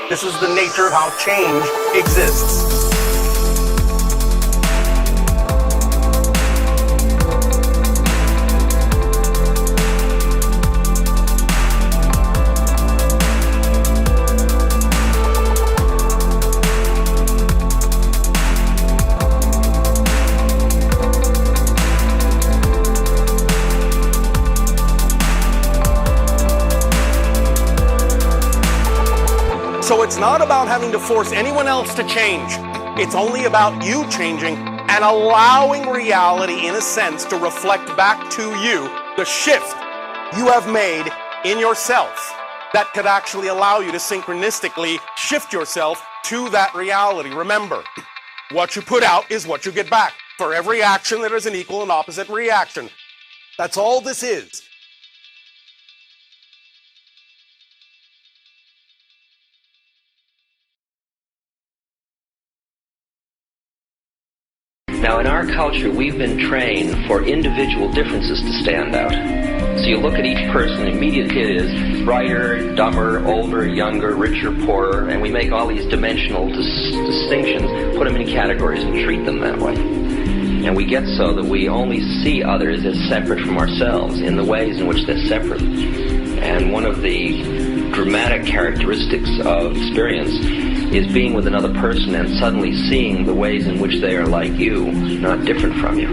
This is the nature of how change exists. So it's not about having to force anyone else to change. It's only about you changing and allowing reality, in a sense, to reflect back to you the shift you have made in yourself that could actually allow you to synchronistically shift yourself to that reality. Remember, what you put out is what you get back. For every action, there is an equal and opposite reaction. That's all this is. Now, in our culture, we've been trained for individual differences to stand out. So you look at each person, immediately it is brighter, dumber, older, younger, richer, poorer, and we make all these dimensional distinctions, put them in categories and treat them that way. And we get so that we only see others as separate from ourselves in the ways in which they're separate. And one of the dramatic characteristics of experience is being with another person and suddenly seeing the ways in which they are like you, not different from you.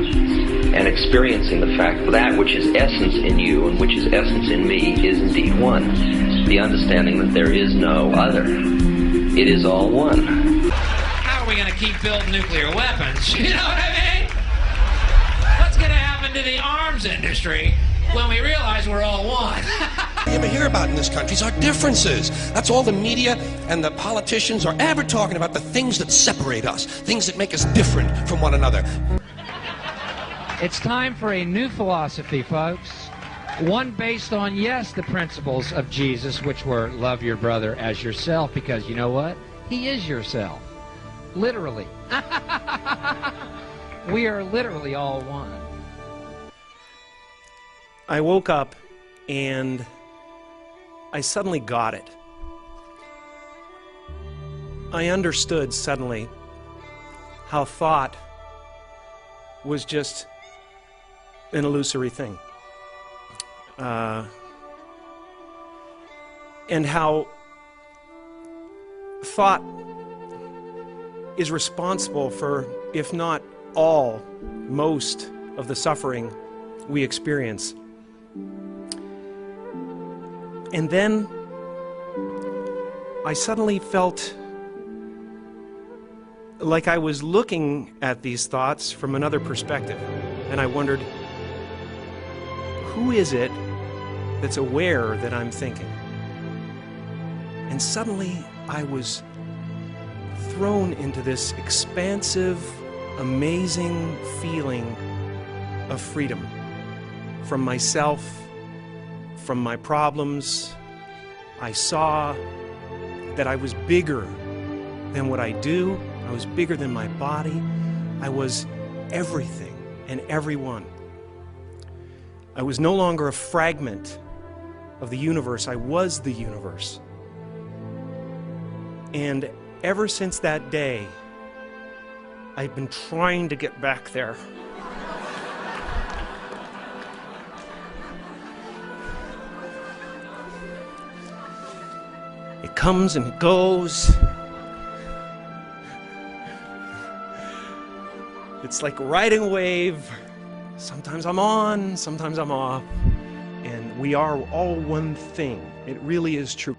And experiencing the fact that that which is essence in you and which is essence in me is indeed one. The understanding that there is no other. It is all one. How are we going to keep building nuclear weapons? You know what I mean? What's going to happen to the arms industry when we realize we're all one? What you ever hear about in this country is our differences. That's all the media and the politicians are ever talking about, the things that separate us, things that make us different from one another. It's time for a new philosophy, folks. One based on, yes, the principles of Jesus, which were love your brother as yourself, because you know what? He is yourself. Literally. We are literally all one. I woke up and I suddenly got it. I understood suddenly how thought was just an illusory thing. And how thought is responsible for, if not all, most of the suffering we experience. And then I suddenly felt like I was looking at these thoughts from another perspective. And I wondered, who is it that's aware that I'm thinking? And suddenly I was thrown into this expansive, amazing feeling of freedom from myself, from my problems. I saw that I was bigger than what I do. I was bigger than my body. I was everything and everyone. I was no longer a fragment of the universe. I was the universe. And ever since that day, I've been trying to get back there. It comes and it goes. It's like riding a wave. Sometimes I'm on, sometimes I'm off. And we are all one thing. It really is true.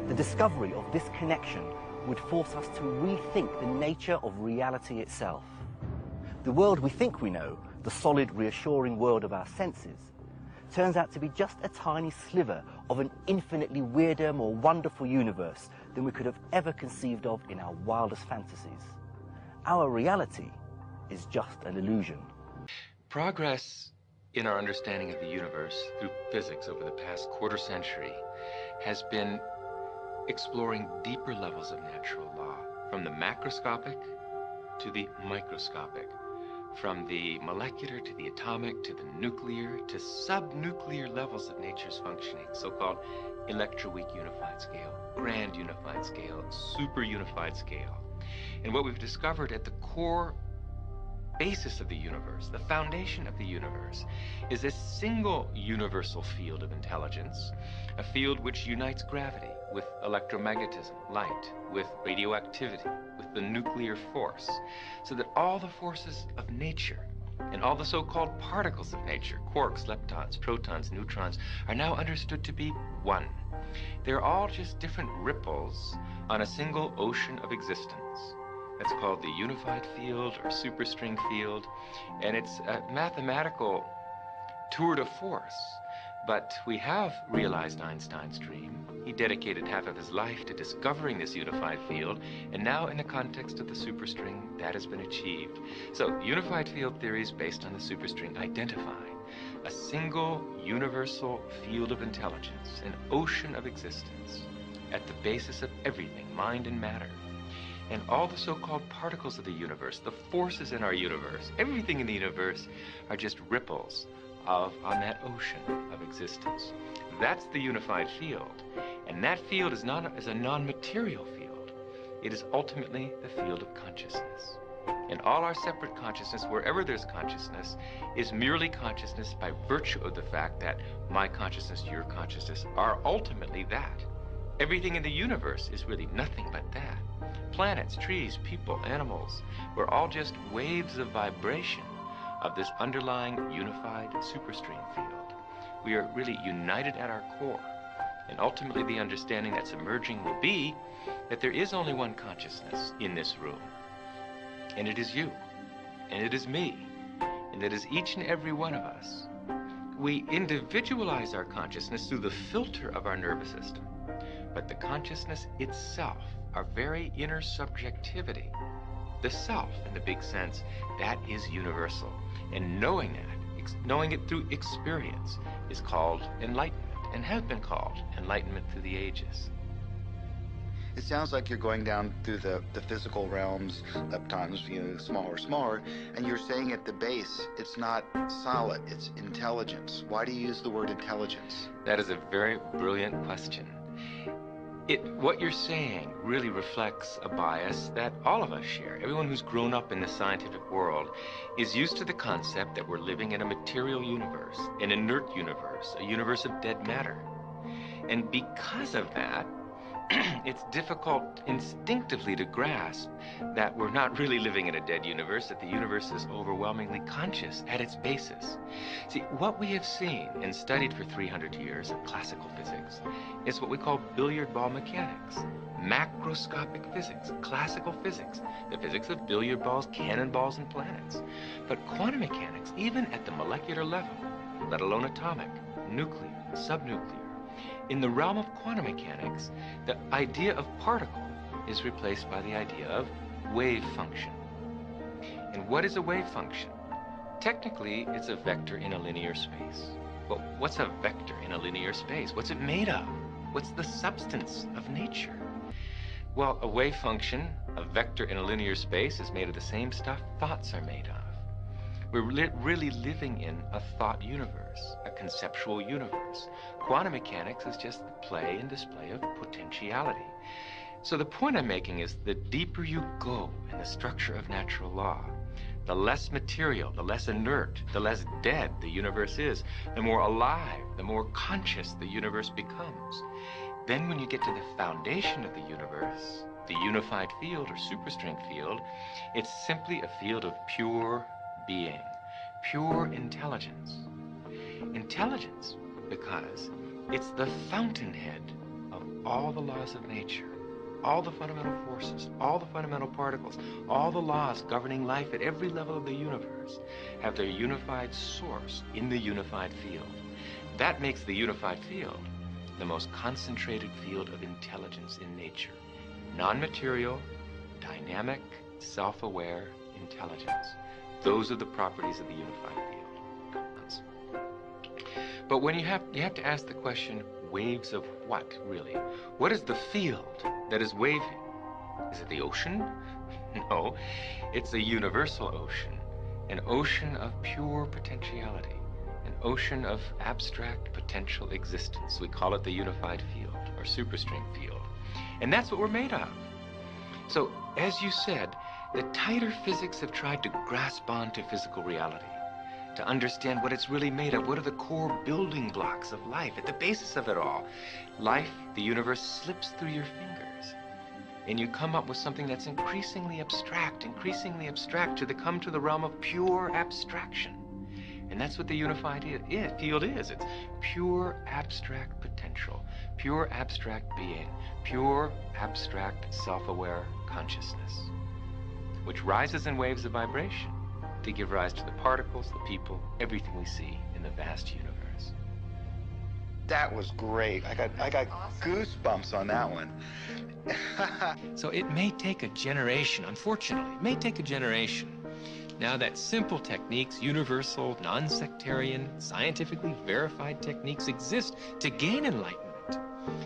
The discovery of this connection would force us to rethink the nature of reality itself. The world we think we know, the solid, reassuring world of our senses, turns out to be just a tiny sliver of an infinitely weirder, more wonderful universe than we could have ever conceived of in our wildest fantasies. Our reality is just an illusion. Progress in our understanding of the universe through physics over the past quarter century has been exploring deeper levels of natural law. from the macroscopic to the microscopic, from the molecular to the atomic to the nuclear to subnuclear levels of nature's functioning, so-called electroweak unified scale, grand unified scale, super unified scale. And what we've discovered at the core basis of the universe, the foundation of the universe, is a single universal field of intelligence, a field which unites gravity with electromagnetism, light, with radioactivity, with the nuclear force, so that all the forces of nature and all the so-called particles of nature, quarks, leptons, protons, neutrons, are now understood to be one. They're all just different ripples on a single ocean of existence. That's called the unified field or superstring field, and it's a mathematical tour de force. But we have realized Einstein's dream. He dedicated half of his life to discovering this unified field, and now in the context of the superstring, that has been achieved. So unified field theories based on the superstring identify a single universal field of intelligence, an ocean of existence, at the basis of everything, mind and matter. And all the so-called particles of the universe, the forces in our universe, everything in the universe are just ripples on that ocean of existence. That's the unified field. And that field is a non-material field. It is ultimately the field of consciousness. And all our separate consciousness, wherever there's consciousness, is merely consciousness by virtue of the fact that my consciousness, your consciousness, are ultimately that. Everything in the universe is really nothing but that. Planets, trees, people, animals, we're all just waves of vibration of this underlying unified superstring field. We are really united at our core. And ultimately the understanding that's emerging will be that there is only one consciousness in this room. And it is you. And it is me. And it is each and every one of us. We individualize our consciousness through the filter of our nervous system. But the consciousness itself, our very inner subjectivity, the self in the big sense, that is universal. And knowing that, knowing it through experience, is called enlightenment, and has been called enlightenment through the ages. It sounds like you're going down through the physical realms, leptons, smaller, and you're saying at the base, it's not solid, it's intelligence. Why do you use the word intelligence? That is a very brilliant question. What you're saying really reflects a bias that all of us share. Everyone who's grown up in the scientific world is used to the concept that we're living in a material universe, an inert universe, a universe of dead matter. And because of that, it's difficult instinctively to grasp that we're not really living in a dead universe, that the universe is overwhelmingly conscious at its basis. See, what we have seen and studied for 300 years of classical physics is what we call billiard ball mechanics, macroscopic physics, classical physics, the physics of billiard balls, cannonballs, and planets. But quantum mechanics, even at the molecular level, let alone atomic, nuclear, subnuclear, in the realm of quantum mechanics, the idea of particle is replaced by the idea of wave function. And what is a wave function? Technically, it's a vector in a linear space. But what's a vector in a linear space? What's it made of? What's the substance of nature? Well, a wave function, a vector in a linear space, is made of the same stuff thoughts are made of. We're really living in a thought universe, a conceptual universe. Quantum mechanics is just the play and display of potentiality. So the point I'm making is the deeper you go in the structure of natural law, the less material, the less inert, the less dead the universe is, the more alive, the more conscious the universe becomes. Then when you get to the foundation of the universe, the unified field or superstring field, it's simply a field of pure being, pure intelligence. Intelligence because it's the fountainhead of all the laws of nature, all the fundamental forces, all the fundamental particles, all the laws governing life at every level of the universe have their unified source in the unified field. That makes the unified field the most concentrated field of intelligence in nature. Non-material, dynamic, self-aware intelligence. Those are the properties of the unified field. But when you have to ask the question, waves of what, really? What is the field that is waving? Is it the ocean? No, it's a universal ocean. An ocean of pure potentiality. An ocean of abstract potential existence. We call it the unified field, or superstring field. And that's what we're made of. So, as you said, the tighter physics have tried to grasp onto physical reality, to understand what it's really made of. What are the core building blocks of life, at the basis of it all? Life, the universe, slips through your fingers. And you come up with something that's increasingly abstract to come to the realm of pure abstraction. And that's what the unified field is. It's pure abstract potential, pure abstract being, pure abstract self-aware consciousness, which rises in waves of vibration to give rise to the particles, the people, everything we see in the vast universe. That was great. I got goosebumps on that one. So it may take a generation, unfortunately, it may take a generation. Now that simple techniques, universal, non-sectarian, scientifically verified techniques exist to gain enlightenment,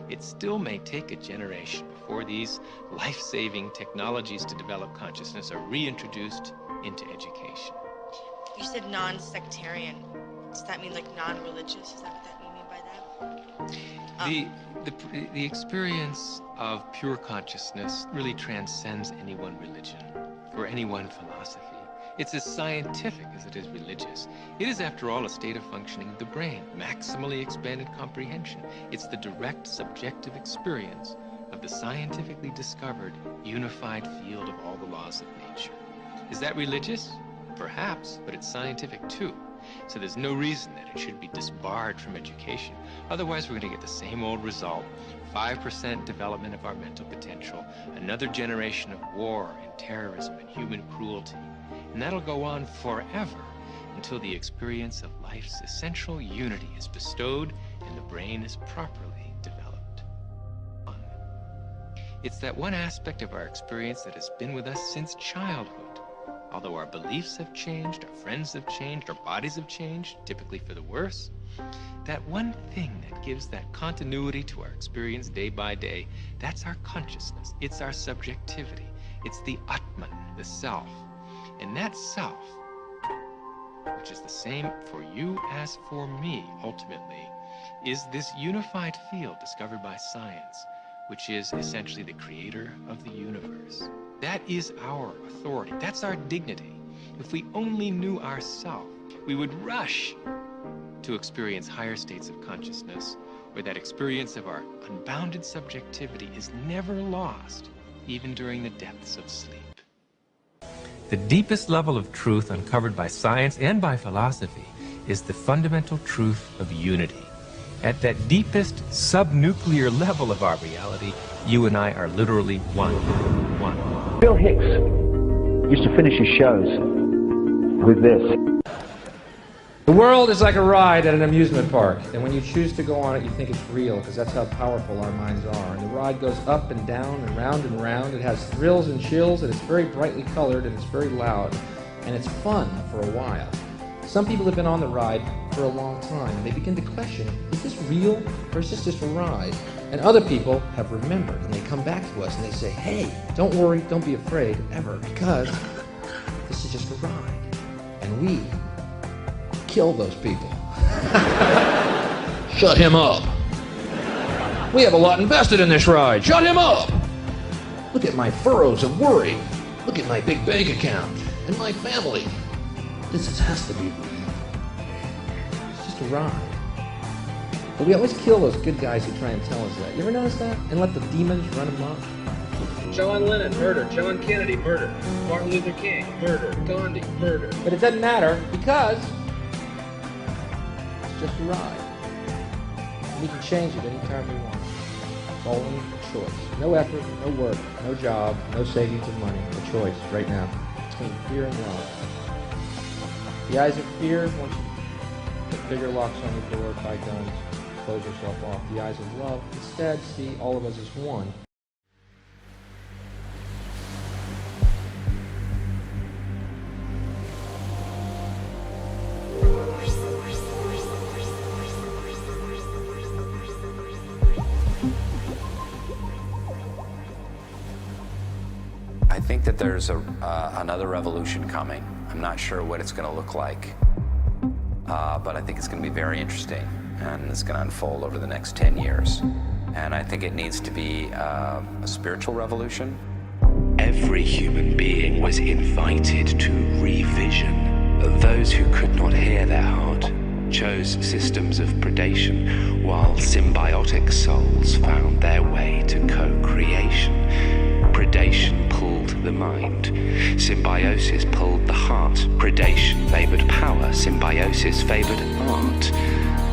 it still may take a generation before these life-saving technologies to develop consciousness are reintroduced into education. You said non-sectarian. Does that mean like non-religious? Is that what you mean by that? The experience of pure consciousness really transcends any one religion or any one philosophy. It's as scientific as it is religious. It is, after all, a state of functioning of the brain, maximally expanded comprehension. It's the direct subjective experience of the scientifically discovered unified field of all the laws of nature. Is that religious? Perhaps, but it's scientific too. So there's no reason that it should be disbarred from education. Otherwise, we're going to get the same old result. 5% development of our mental potential, another generation of war and terrorism and human cruelty. And that'll go on forever until the experience of life's essential unity is bestowed and the brain is properly developed. It's that one aspect of our experience that has been with us since childhood. Although our beliefs have changed, our friends have changed, our bodies have changed, typically for the worse, that one thing that gives that continuity to our experience day by day, that's our consciousness. It's our subjectivity. It's the Atman, the self. And that self, which is the same for you as for me, ultimately, is this unified field discovered by science, which is essentially the creator of the universe. That is our authority. That's our dignity. If we only knew ourselves, we would rush to experience higher states of consciousness, where that experience of our unbounded subjectivity is never lost, even during the depths of sleep. The deepest level of truth uncovered by science and by philosophy is the fundamental truth of unity. At that deepest subnuclear level of our reality, you and I are literally one. Bill Hicks used to finish his shows with this. The world is like a ride at an amusement park, and when you choose to go on it, you think it's real, because that's how powerful our minds are. And the ride goes up and down and round and round. It has thrills and chills, and it's very brightly colored, and it's very loud, and it's fun for a while. Some people have been on the ride for a long time, and they begin to question, is this real, or is this just a ride? And other people have remembered, and they come back to us, and they say, hey, don't worry, don't be afraid, ever, because this is just a ride. And we kill those people. Shut him up. We have a lot invested in this ride. Shut him up. Look at my furrows of worry. Look at my big bank account and my family. Has to be real. It's just a ride. But we always kill those good guys who try and tell us that. You ever notice that? And let the demons run amok? John Lennon, murder. John Kennedy, murder. Martin Luther King, murder. Gandhi, murder. But it doesn't matter because it's just a ride. And we can change it anytime we want. It's all in a choice. No effort, no work, no job, no savings of money. A choice right now between fear and love. The eyes of fear want you to put bigger locks on the door, buy guns, close yourself off. The eyes of love instead see all of us as one. think that there's another revolution coming. I'm not sure what it's going to look like, but I think it's going to be very interesting, and it's going to unfold over the next 10 years. And I think it needs to be a spiritual revolution. Every human being was invited to revision. Those who could not hear their heart chose systems of predation, while symbiotic souls found their way to co-creation. Predation pulled the mind. Symbiosis pulled the heart. Predation favored power. Symbiosis favored art.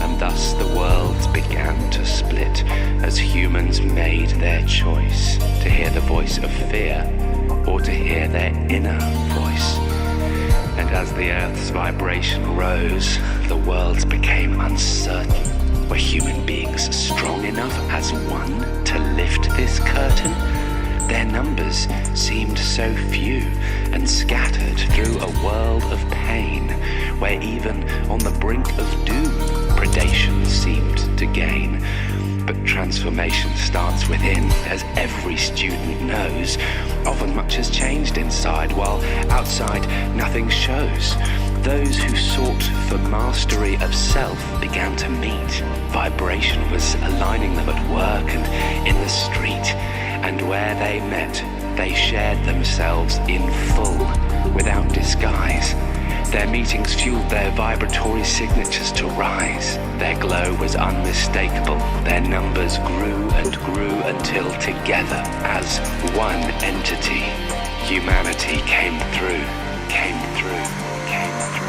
And thus the worlds began to split as humans made their choice to hear the voice of fear or to hear their inner voice. And as the Earth's vibration rose, the worlds became uncertain. Were human beings strong enough as one to lift this curtain? Their numbers seemed so few and scattered through a world of pain, where even on the brink of doom, predation seemed to gain. But transformation starts within, as every student knows. Often much has changed inside, while outside nothing shows. Those who sought for mastery of self began to meet. Vibration was aligning them at work and in the street. And where they met, they shared themselves in full, without disguise. Their meetings fueled their vibratory signatures to rise. Their glow was unmistakable. Their numbers grew and grew until together, as one entity, humanity came through, came through, came through.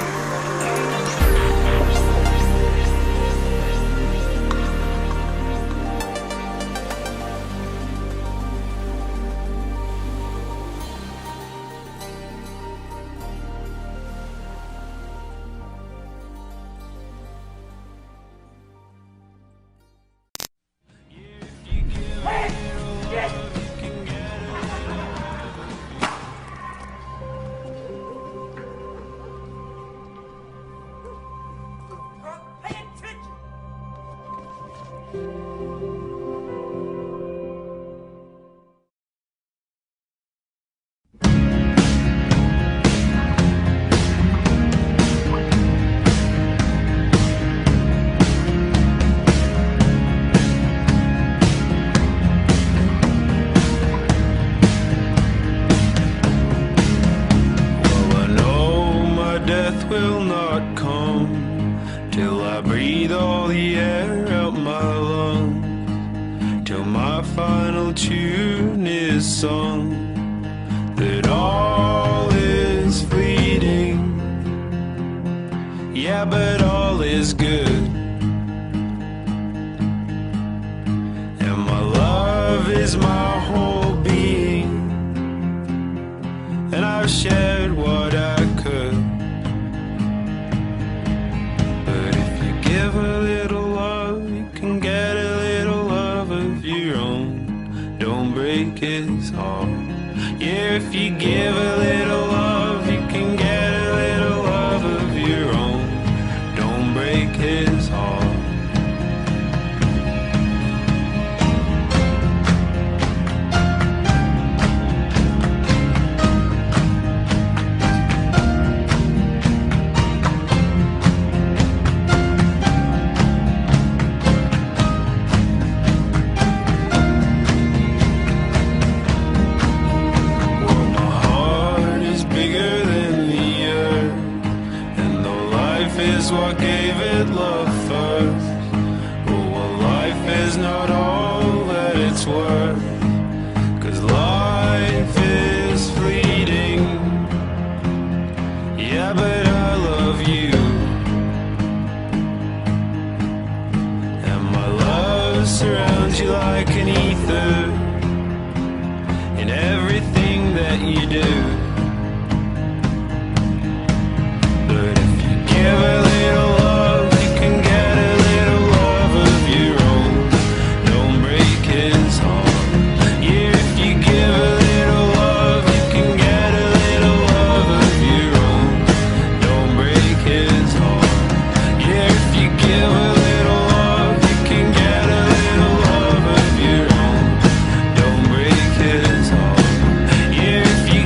Will not come till I breathe all the air out my lungs, till my final tune is sung, that all is fleeting, yeah, but all is good, and my love is my whole being, and I've shared what I could. Give a little love, you can get a little love of your own. Don't break his heart. Yeah, if you give a little love, you can get a little love of your own. Don't break his heart. What gave it love first? Oh, well, life is not all that it's worth, 'cause life is fleeting, yeah, but I love you, and my love surrounds you like an ether in everything that you do. But if you give a little love, you can get a little love of your own. Don't break his heart. Yeah, if you give a little love, you can get a little love of your own. Don't break his heart. Yeah, if you give a little love, you can get a little love of your own. Don't break his heart. Yeah, if you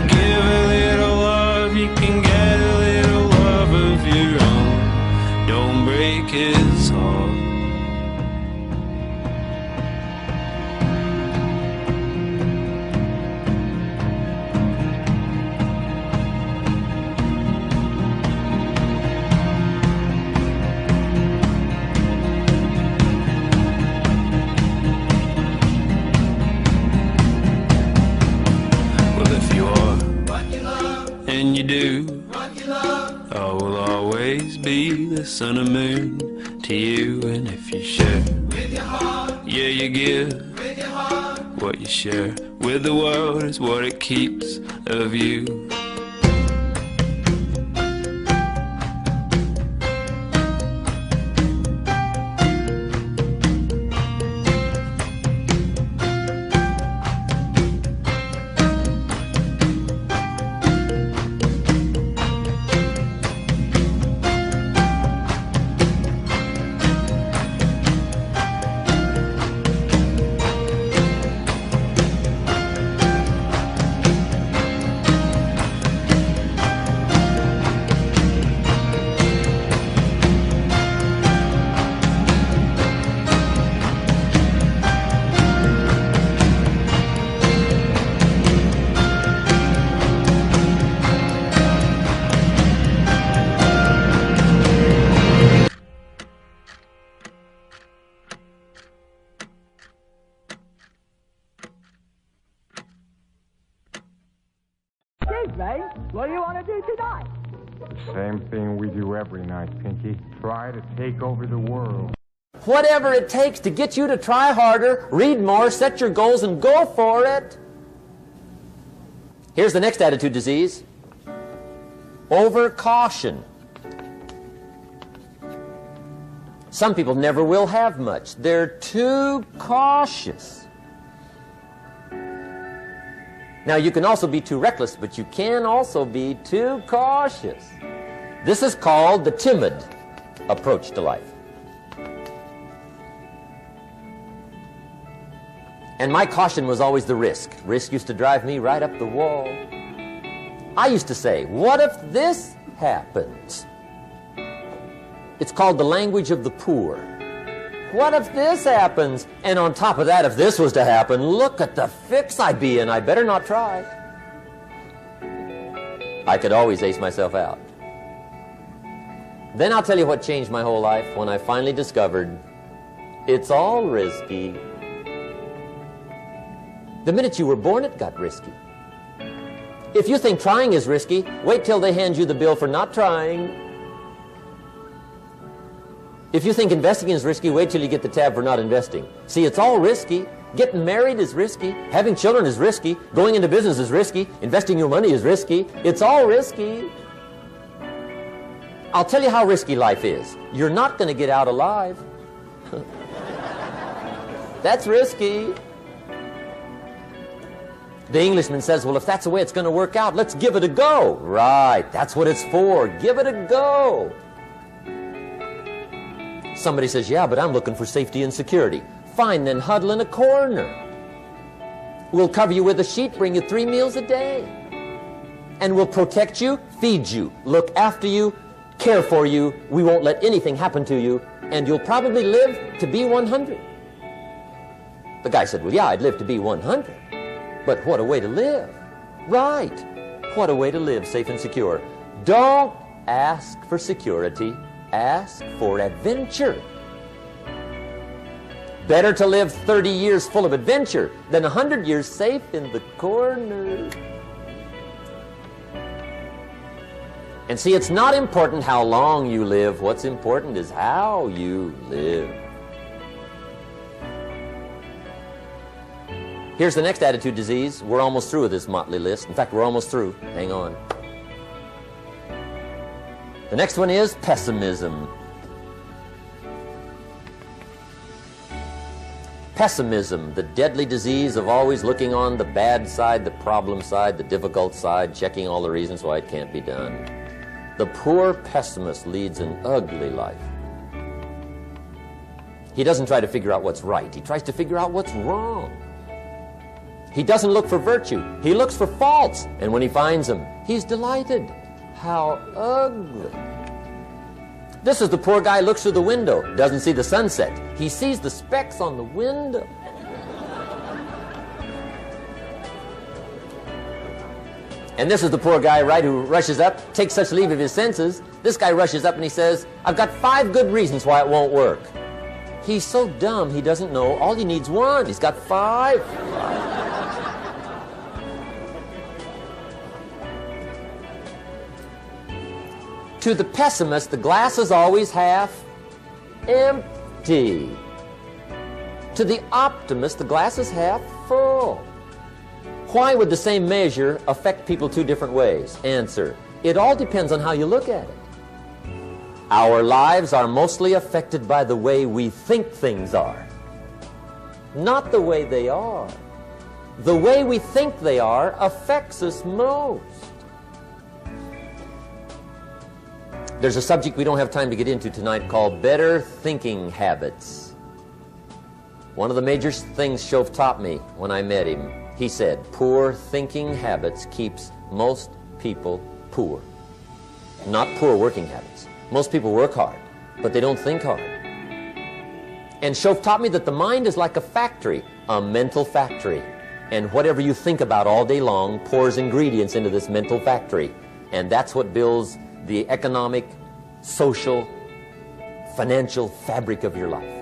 I will always be the sun and moon to you. And if you share with your heart, yeah, you give with your heart. What you share with the world is what it keeps of you. What do you want to do tonight? Same thing we do every night, Pinky. Try to take over the world. Whatever it takes to get you to try harder, read more, set your goals, and go for it. Here's the next attitude disease. Overcaution. Some people never will have much. They're too cautious. Now, you can also be too reckless, but you can also be too cautious. This is called the timid approach to life. And my caution was always the risk. Risk used to drive me right up the wall. I used to say, what if this happens? It's called the language of the poor. What if this happens? And on top of that, if this was to happen, look at the fix I'd be in. I better not try. I could always ace myself out. Then I'll tell you what changed my whole life when I finally discovered it's all risky. The minute you were born, it got risky. If you think trying is risky, wait till they hand you the bill for not trying. If you think investing is risky, wait till you get the tab for not investing. See, it's all risky. Getting married is risky. Having children is risky. Going into business is risky. Investing your money is risky. It's all risky. I'll tell you how risky life is. You're not going to get out alive. That's risky. The Englishman says, well, if that's the way it's going to work out, let's give it a go. Right, that's what it's for. Give it a go. Somebody says, yeah, but I'm looking for safety and security. Fine, then huddle in a corner. We'll cover you with a sheet, bring you 3 meals a day. And we'll protect you, feed you, look after you, care for you. We won't let anything happen to you. And you'll probably live to be 100. The guy said, well, yeah, I'd live to be 100. But what a way to live. Right. What a way to live, safe and secure. Don't ask for security. Ask for adventure. Better to live 30 years full of adventure than 100 years safe in the corner. And see, it's not important how long you live. What's important is how you live. Here's the next attitude disease. We're almost through with this motley list. In fact, we're almost through. Hang on. The next one is pessimism. Pessimism, the deadly disease of always looking on the bad side, the problem side, the difficult side, checking all the reasons why it can't be done. The poor pessimist leads an ugly life. He doesn't try to figure out what's right. He tries to figure out what's wrong. He doesn't look for virtue. He looks for faults. And when he finds them, he's delighted. How ugly. This is the poor guy who looks through the window, doesn't see the sunset. He sees the specks on the window. And this is the poor guy, right, who rushes up, takes such leave of his senses. This guy rushes up and he says, I've got 5 good reasons why it won't work. He's so dumb he doesn't know all he needs 1. He's got 5. To the pessimist, the glass is always half empty. To the optimist, the glass is half full. Why would the same measure affect people two different ways? Answer: it all depends on how you look at it. Our lives are mostly affected by the way we think things are, not the way they are. The way we think they are affects us most. There's a subject we don't have time to get into tonight called better thinking habits. One of the major things Shoaff taught me when I met him, he said, poor thinking habits keeps most people poor. Not poor working habits. Most people work hard, but they don't think hard. And Shoaff taught me that the mind is like a factory, a mental factory. And whatever you think about all day long pours ingredients into this mental factory. And that's what builds the economic, social, financial fabric of your life.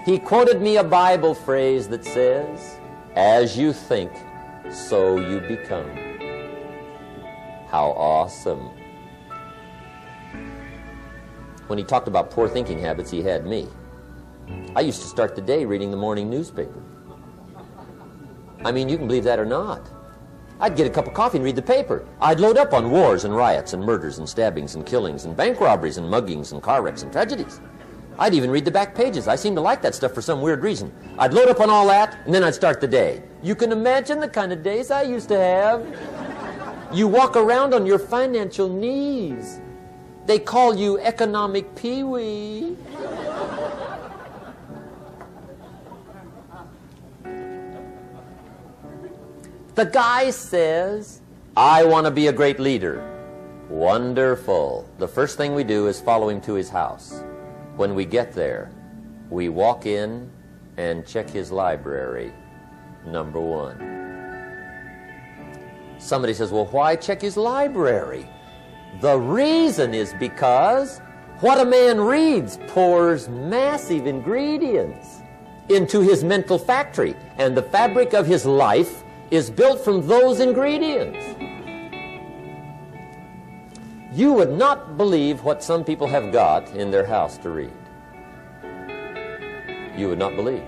He quoted me a Bible phrase that says, as you think, so you become. How awesome. When he talked about poor thinking habits, he had me. I used to start the day reading the morning newspaper. I mean, you can believe that or not. I'd get a cup of coffee and read the paper. I'd load up on wars and riots and murders and stabbings and killings and bank robberies and muggings and car wrecks and tragedies. I'd even read the back pages. I seem to like that stuff for some weird reason. I'd load up on all that, and then I'd start the day. You can imagine the kind of days I used to have. You walk around on your financial knees. They call you economic peewee. The guy says, I want to be a great leader. Wonderful. The first thing we do is follow him to his house. When we get there, we walk in and check his library, number one. Somebody says, well, why check his library? The reason is because what a man reads pours massive ingredients into his mental factory, and the fabric of his life is built from those ingredients. You would not believe what some people have got in their house to read. You would not believe.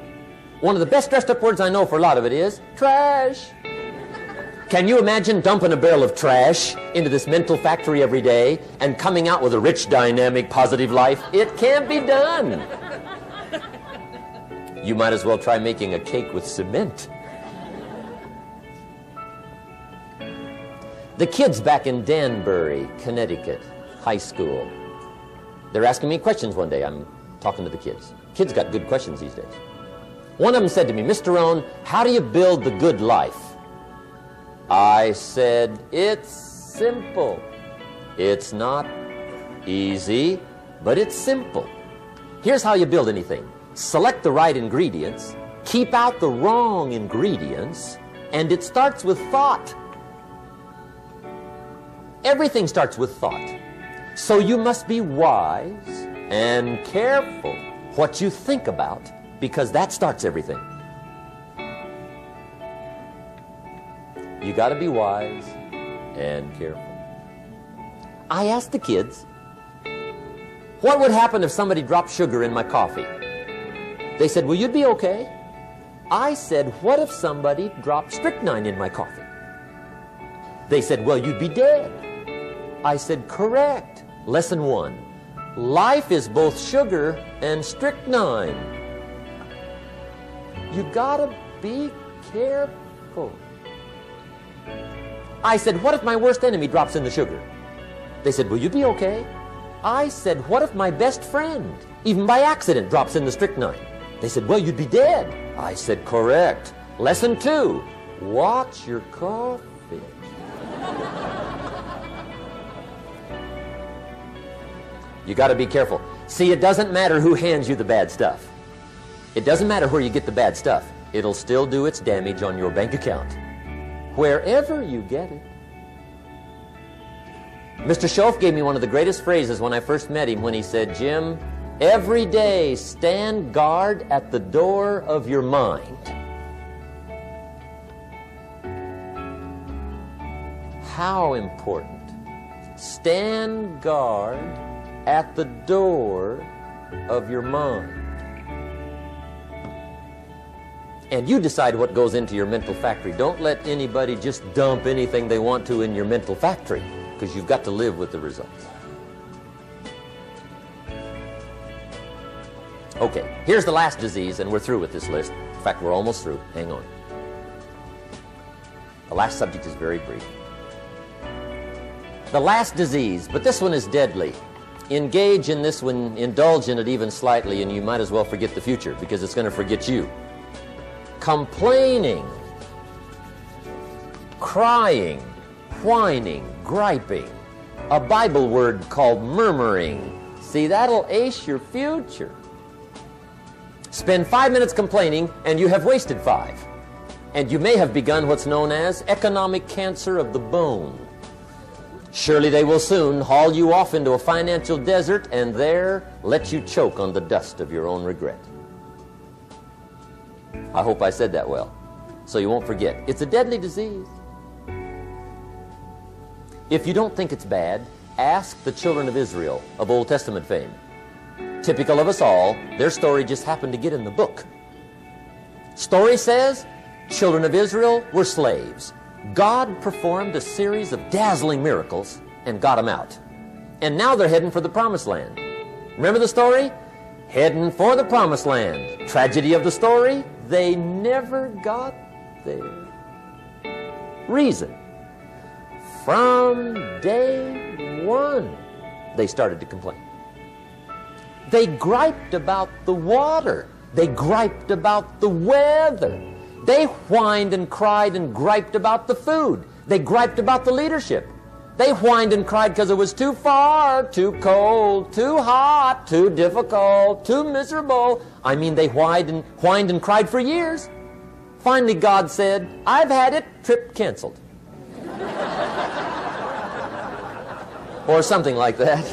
One of the best dressed up words I know for a lot of it is trash. Can you imagine dumping a barrel of trash into this mental factory every day and coming out with a rich, dynamic, positive life? It can't be done. You might as well try making a cake with cement. The kids back in Danbury, Connecticut, high school, they're asking me questions one day. I'm talking to the kids. Kids got good questions these days. One of them said to me, Mr. Rohn, how do you build the good life? I said, it's simple. It's not easy, but it's simple. Here's how you build anything. Select the right ingredients, keep out the wrong ingredients, and it starts with thought. Everything starts with thought. So you must be wise and careful what you think about, because that starts everything. You got to be wise and careful. I asked the kids, what would happen if somebody dropped sugar in my coffee? They said, well, you'd be okay. I said, what if somebody dropped strychnine in my coffee? They said, well, you'd be dead. I said, correct. Lesson 1. Life is both sugar and strychnine. You gotta be careful. I said, what if my worst enemy drops in the sugar? They said, will you be okay? I said, what if my best friend, even by accident, drops in the strychnine? They said, well, you'd be dead. I said, correct. Lesson 2. Watch your coffee. You got to be careful. See, it doesn't matter who hands you the bad stuff. It doesn't matter where you get the bad stuff. It'll still do its damage on your bank account, wherever you get it. Mr. Shoaff gave me one of the greatest phrases when I first met him when he said, Jim, every day stand guard at the door of your mind. how important. Stand guard at the door of your mind. And you decide what goes into your mental factory. Don't let anybody just dump anything they want to in your mental factory, because you've got to live with the results. Okay, here's the last disease, and we're through with this list. In fact, we're almost through. Hang on. The last subject is very brief. The last disease, but this one is deadly. Engage in this one, indulge in it even slightly, and you might as well forget the future, because it's going to forget you. Complaining, crying, whining, griping. A Bible word called murmuring. See, that'll ace your future. Spend 5 minutes complaining, and you have wasted 5. And you may have begun what's known as economic cancer of the bone. Surely they will soon haul you off into a financial desert and there let you choke on the dust of your own regret. I hope I said that well, so you won't forget. It's a deadly disease. If you don't think it's bad, ask the children of Israel of Old Testament fame. Typical of us all, their story just happened to get in the book. Story says, children of Israel were slaves. God performed a series of dazzling miracles and got them out. And now they're heading for the promised land. Remember the story? Heading for the promised land. Tragedy of the story, they never got there. Reason. From day one, they started to complain. They griped about the water. They griped about the weather. They whined and cried and griped about the food. They griped about the leadership. They whined and cried because it was too far, too cold, too hot, too difficult, too miserable. I mean, they whined and cried for years. Finally, God said, I've had it, trip canceled. Or something like that.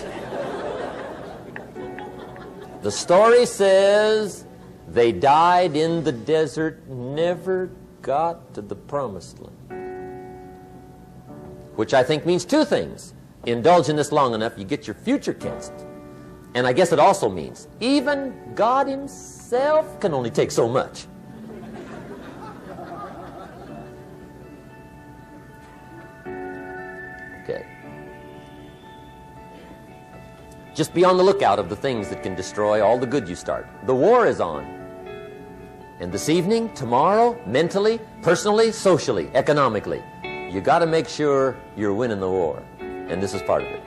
The story says they died in the desert, never got to the promised land. Which I think means 2 things. Indulge in this long enough, you get your future canceled. And I guess it also means even God himself can only take so much. Okay. Just be on the lookout of the things that can destroy all the good you start. The war is on. And this evening, tomorrow, mentally, personally, socially, economically, you got to make sure you're winning the war. And this is part of it.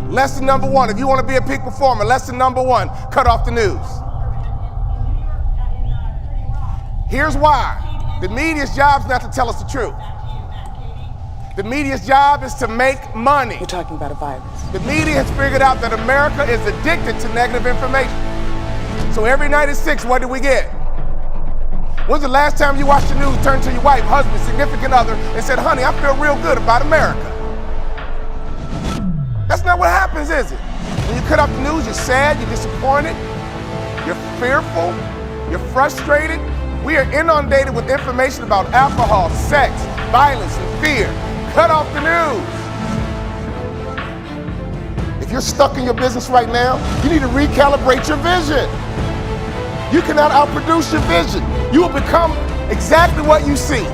Lesson number 1, if you want to be a peak performer, lesson number 1, cut off the news. Here's why. The media's job is not to tell us the truth. The media's job is to make money. You're talking about a virus. The media has figured out that America is addicted to negative information. So every night at 6, what do we get? When's the last time you watched the news, turned to your wife, husband, significant other, and said, honey, I feel real good about America? That's not what happens, is it? When you cut off the news, you're sad, you're disappointed, you're fearful, you're frustrated. We are inundated with information about alcohol, sex, violence, and fear. Cut off the news. If you're stuck in your business right now, you need to recalibrate your vision. You cannot outproduce your vision. You will become exactly what you see.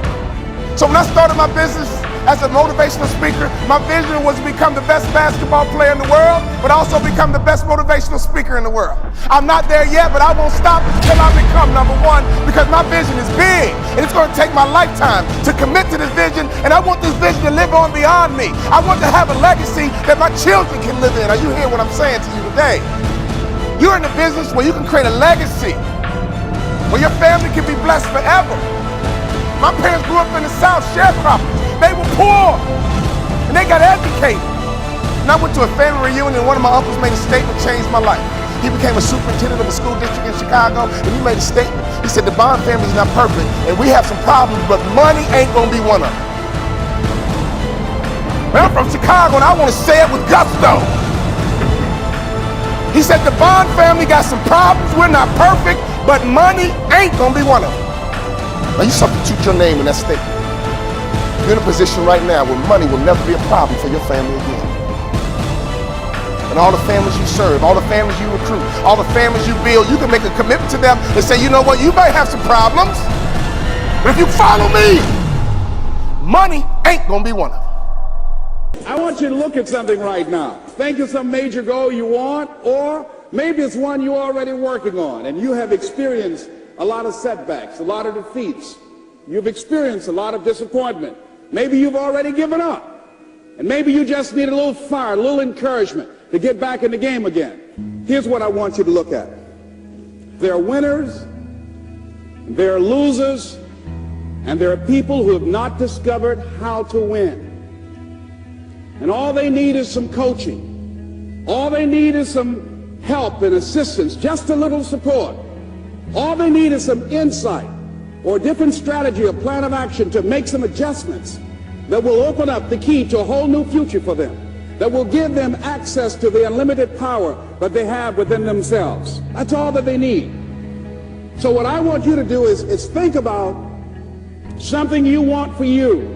So when I started my business as a motivational speaker, my vision was to become the best basketball player in the world, but also become the best motivational speaker in the world. I'm not there yet, but I won't stop until I become number 1, because my vision is big, and it's going to take my lifetime to commit to this vision, and I want this vision to live on beyond me. I want to have a legacy that my children can live in. Are you hearing what I'm saying to you today? You're in a business where you can create a legacy, where your family can be blessed forever. My parents grew up in the South, sharecroppers. They were poor, and they got educated. And I went to a family reunion, and one of my uncles made a statement that changed my life. He became a superintendent of a school district in Chicago, and he made a statement. He said, the Bond family is not perfect, and we have some problems, but money ain't gonna be one of them. Man, I'm from Chicago, and I want to say it with gusto. He said, the Bond family got some problems, we're not perfect, but money ain't gonna be one of them. Now you substitute your name in that statement. You're in a position right now where money will never be a problem for your family again. And all the families you serve, all the families you recruit, all the families you build, you can make a commitment to them and say, you know what, you may have some problems, but if you follow me, money ain't gonna be one of them. I want you to look at something right now. Think of some major goal you want, or maybe it's one you're already working on and you have experienced a lot of setbacks, a lot of defeats. You've experienced a lot of disappointment. Maybe you've already given up. And maybe you just need a little fire, a little encouragement to get back in the game again. Here's what I want you to look at. There are winners, there are losers, and there are people who have not discovered how to win. And all they need is some coaching. All they need is some help and assistance, just a little support. All they need is some insight or a different strategy, a plan of action to make some adjustments that will open up the key to a whole new future for them, that will give them access to the unlimited power that they have within themselves. That's all that they need. So what I want you to do is think about something you want for you,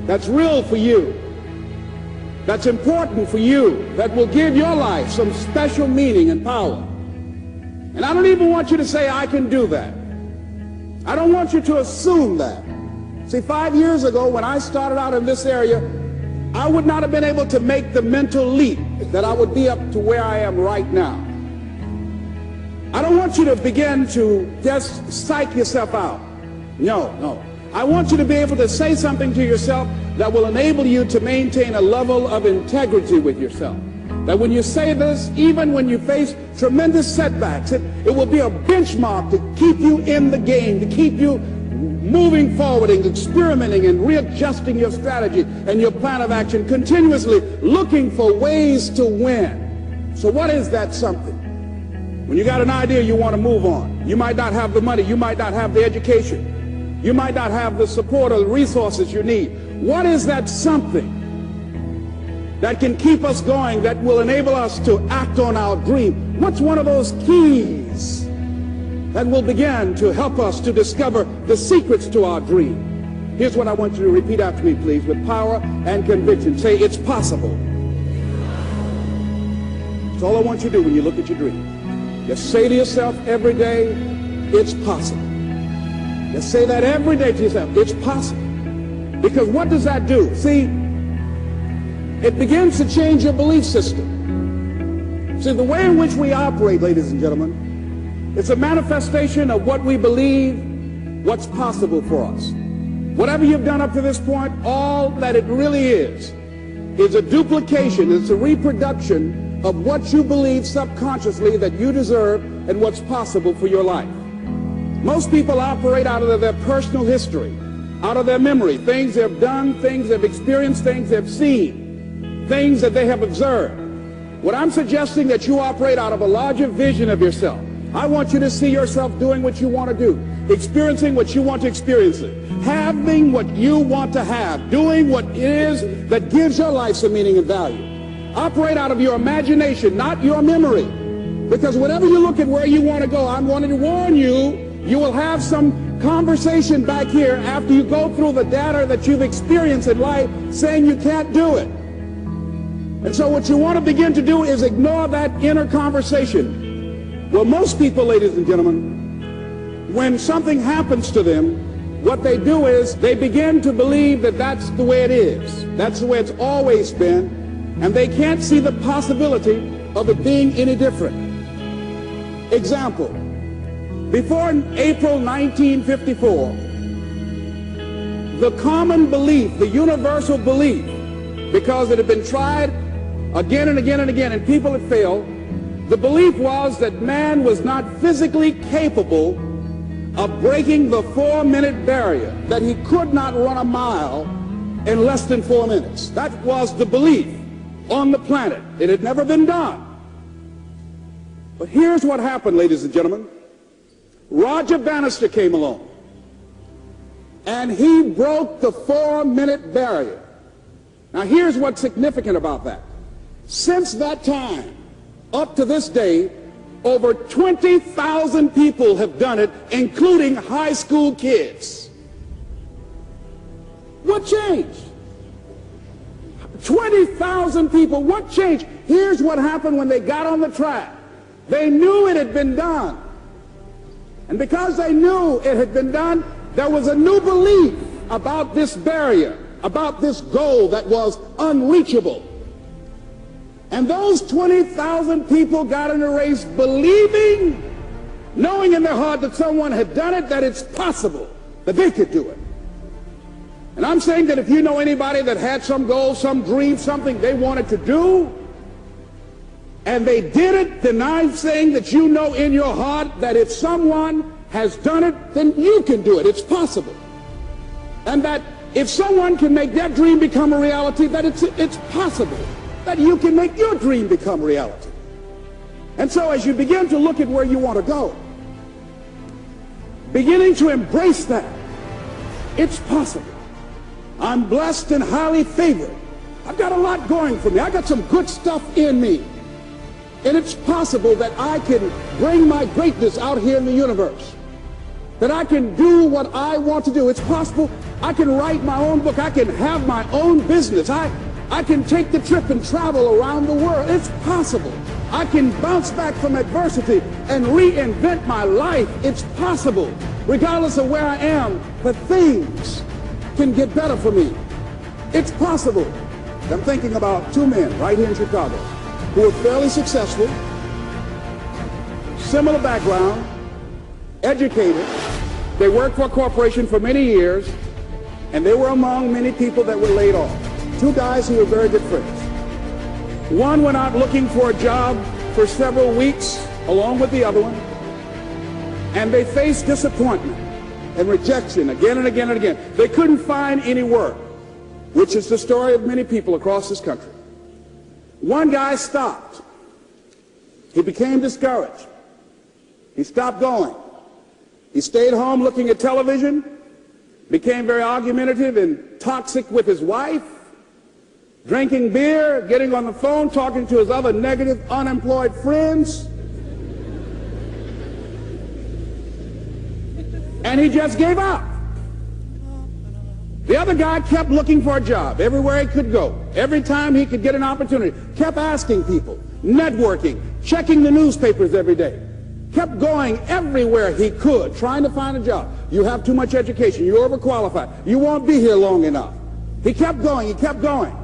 that's real for you, that's important for you, that will give your life some special meaning and power. And I don't even want you to say, I can do that. I don't want you to assume that. See, 5 years ago when I started out in this area, I would not have been able to make the mental leap that I would be up to where I am right now. I don't want you to begin to just psych yourself out. No. I want you to be able to say something to yourself that will enable you to maintain a level of integrity with yourself. That when you say this, even when you face tremendous setbacks, it will be a benchmark to keep you in the game, to keep you moving forward and experimenting and readjusting your strategy and your plan of action, continuously looking for ways to win. So what is that something? When you got an idea you want to move on, you might not have the money, you might not have the education, you might not have the support or the resources you need. What is that something that can keep us going, that will enable us to act on our dream? What's one of those keys that will begin to help us to discover the secrets to our dream? Here's what I want you to repeat after me, please, with power and conviction. Say, it's possible. That's all I want you to do when you look at your dream. Just say to yourself every day, it's possible. Just say that every day to yourself, it's possible. Because what does that do? See, it begins to change your belief system. See, the way in which we operate, ladies and gentlemen, it's a manifestation of what we believe, what's possible for us. Whatever you've done up to this point, all that it really is a duplication, it's a reproduction of what you believe subconsciously that you deserve and what's possible for your life. Most people operate out of their personal history, out of their memory, things they've done, things they've experienced, things they've seen, things that they have observed. What I'm suggesting that you operate out of a larger vision of yourself. I want you to see yourself doing what you want to do, experiencing what you want to experience, having what you want to have, doing what it is that gives your life some meaning and value. Operate out of your imagination, not your memory. Because whenever you look at where you want to go, I'm wanting to warn you, you will have some conversation back here after you go through the data that you've experienced in life saying you can't do it. And so what you want to begin to do is ignore that inner conversation. Well, most people, ladies and gentlemen, when something happens to them, what they do is they begin to believe that that's the way it is. That's the way it's always been. And they can't see the possibility of it being any different. Example, before April 1954, the common belief, the universal belief, because it had been tried again and again and again, and people had failed, the belief was that man was not physically capable of breaking the 4-minute barrier, that he could not run a mile in less than 4 minutes. That was the belief on the planet. It had never been done. But here's what happened, ladies and gentlemen. Roger Bannister came along, and he broke the 4-minute barrier. Now, here's what's significant about that. Since that time, up to this day, over 20,000 people have done it, including high school kids. What changed? 20,000 people. What changed? Here's what happened when they got on the track. They knew it had been done. And because they knew it had been done, there was a new belief about this barrier, about this goal that was unreachable. And those 20,000 people got in a race believing, knowing in their heart that someone had done it, that it's possible, that they could do it. And I'm saying that if you know anybody that had some goal, some dream, something they wanted to do, and they did it, then I'm saying that you know in your heart that if someone has done it, then you can do it. It's possible. And that if someone can make their dream become a reality, that it's possible that you can make your dream become reality. And so as you begin to look at where you want to go, beginning to embrace that, it's possible. I'm blessed and highly favored. I've got a lot going for me. I got some good stuff in me. And it's possible that I can bring my greatness out here in the universe. That I can do what I want to do. It's possible I can write my own book. I can have my own business. I can take the trip and travel around the world. It's possible. I can bounce back from adversity and reinvent my life. It's possible. Regardless of where I am, but things can get better for me. It's possible. I'm thinking about two men right here in Chicago who are fairly successful, similar background, educated. They worked for a corporation for many years, and they were among many people that were laid off. Two guys who were very good friends. One went out looking for a job for several weeks along with the other one, and they faced disappointment and rejection again and again and again. They couldn't find any work, which is the story of many people across this country. One guy stopped. He became discouraged. He stopped going. He stayed home looking at television, became very argumentative and toxic with his wife, drinking beer, getting on the phone, talking to his other negative, unemployed friends. And he just gave up. The other guy kept looking for a job everywhere he could go. Every time he could get an opportunity, kept asking people, networking, checking the newspapers every day. Kept going everywhere he could, trying to find a job. You have too much education. You're overqualified. You won't be here long enough. He kept going. He kept going.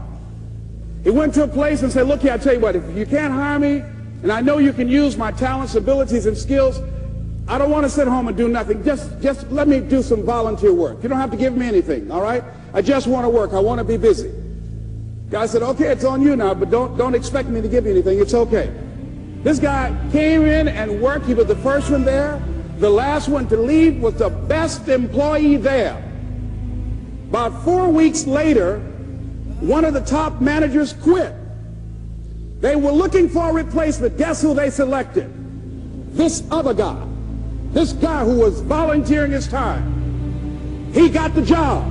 He went to a place and said, look here, I tell you what, if you can't hire me, and I know you can use my talents, abilities, and skills, I don't want to sit home and do nothing. Just let me do some volunteer work. You don't have to give me anything, all right? I just want to work. I want to be busy. Guy said, okay, it's on you now, but don't expect me to give you anything. It's okay. This guy came in and worked. He was the first one there. The last one to leave was the best employee there. About 4 weeks later, one of the top managers quit. They were looking for a replacement. Guess who they selected? This other guy. This guy who was volunteering his time. He got the job.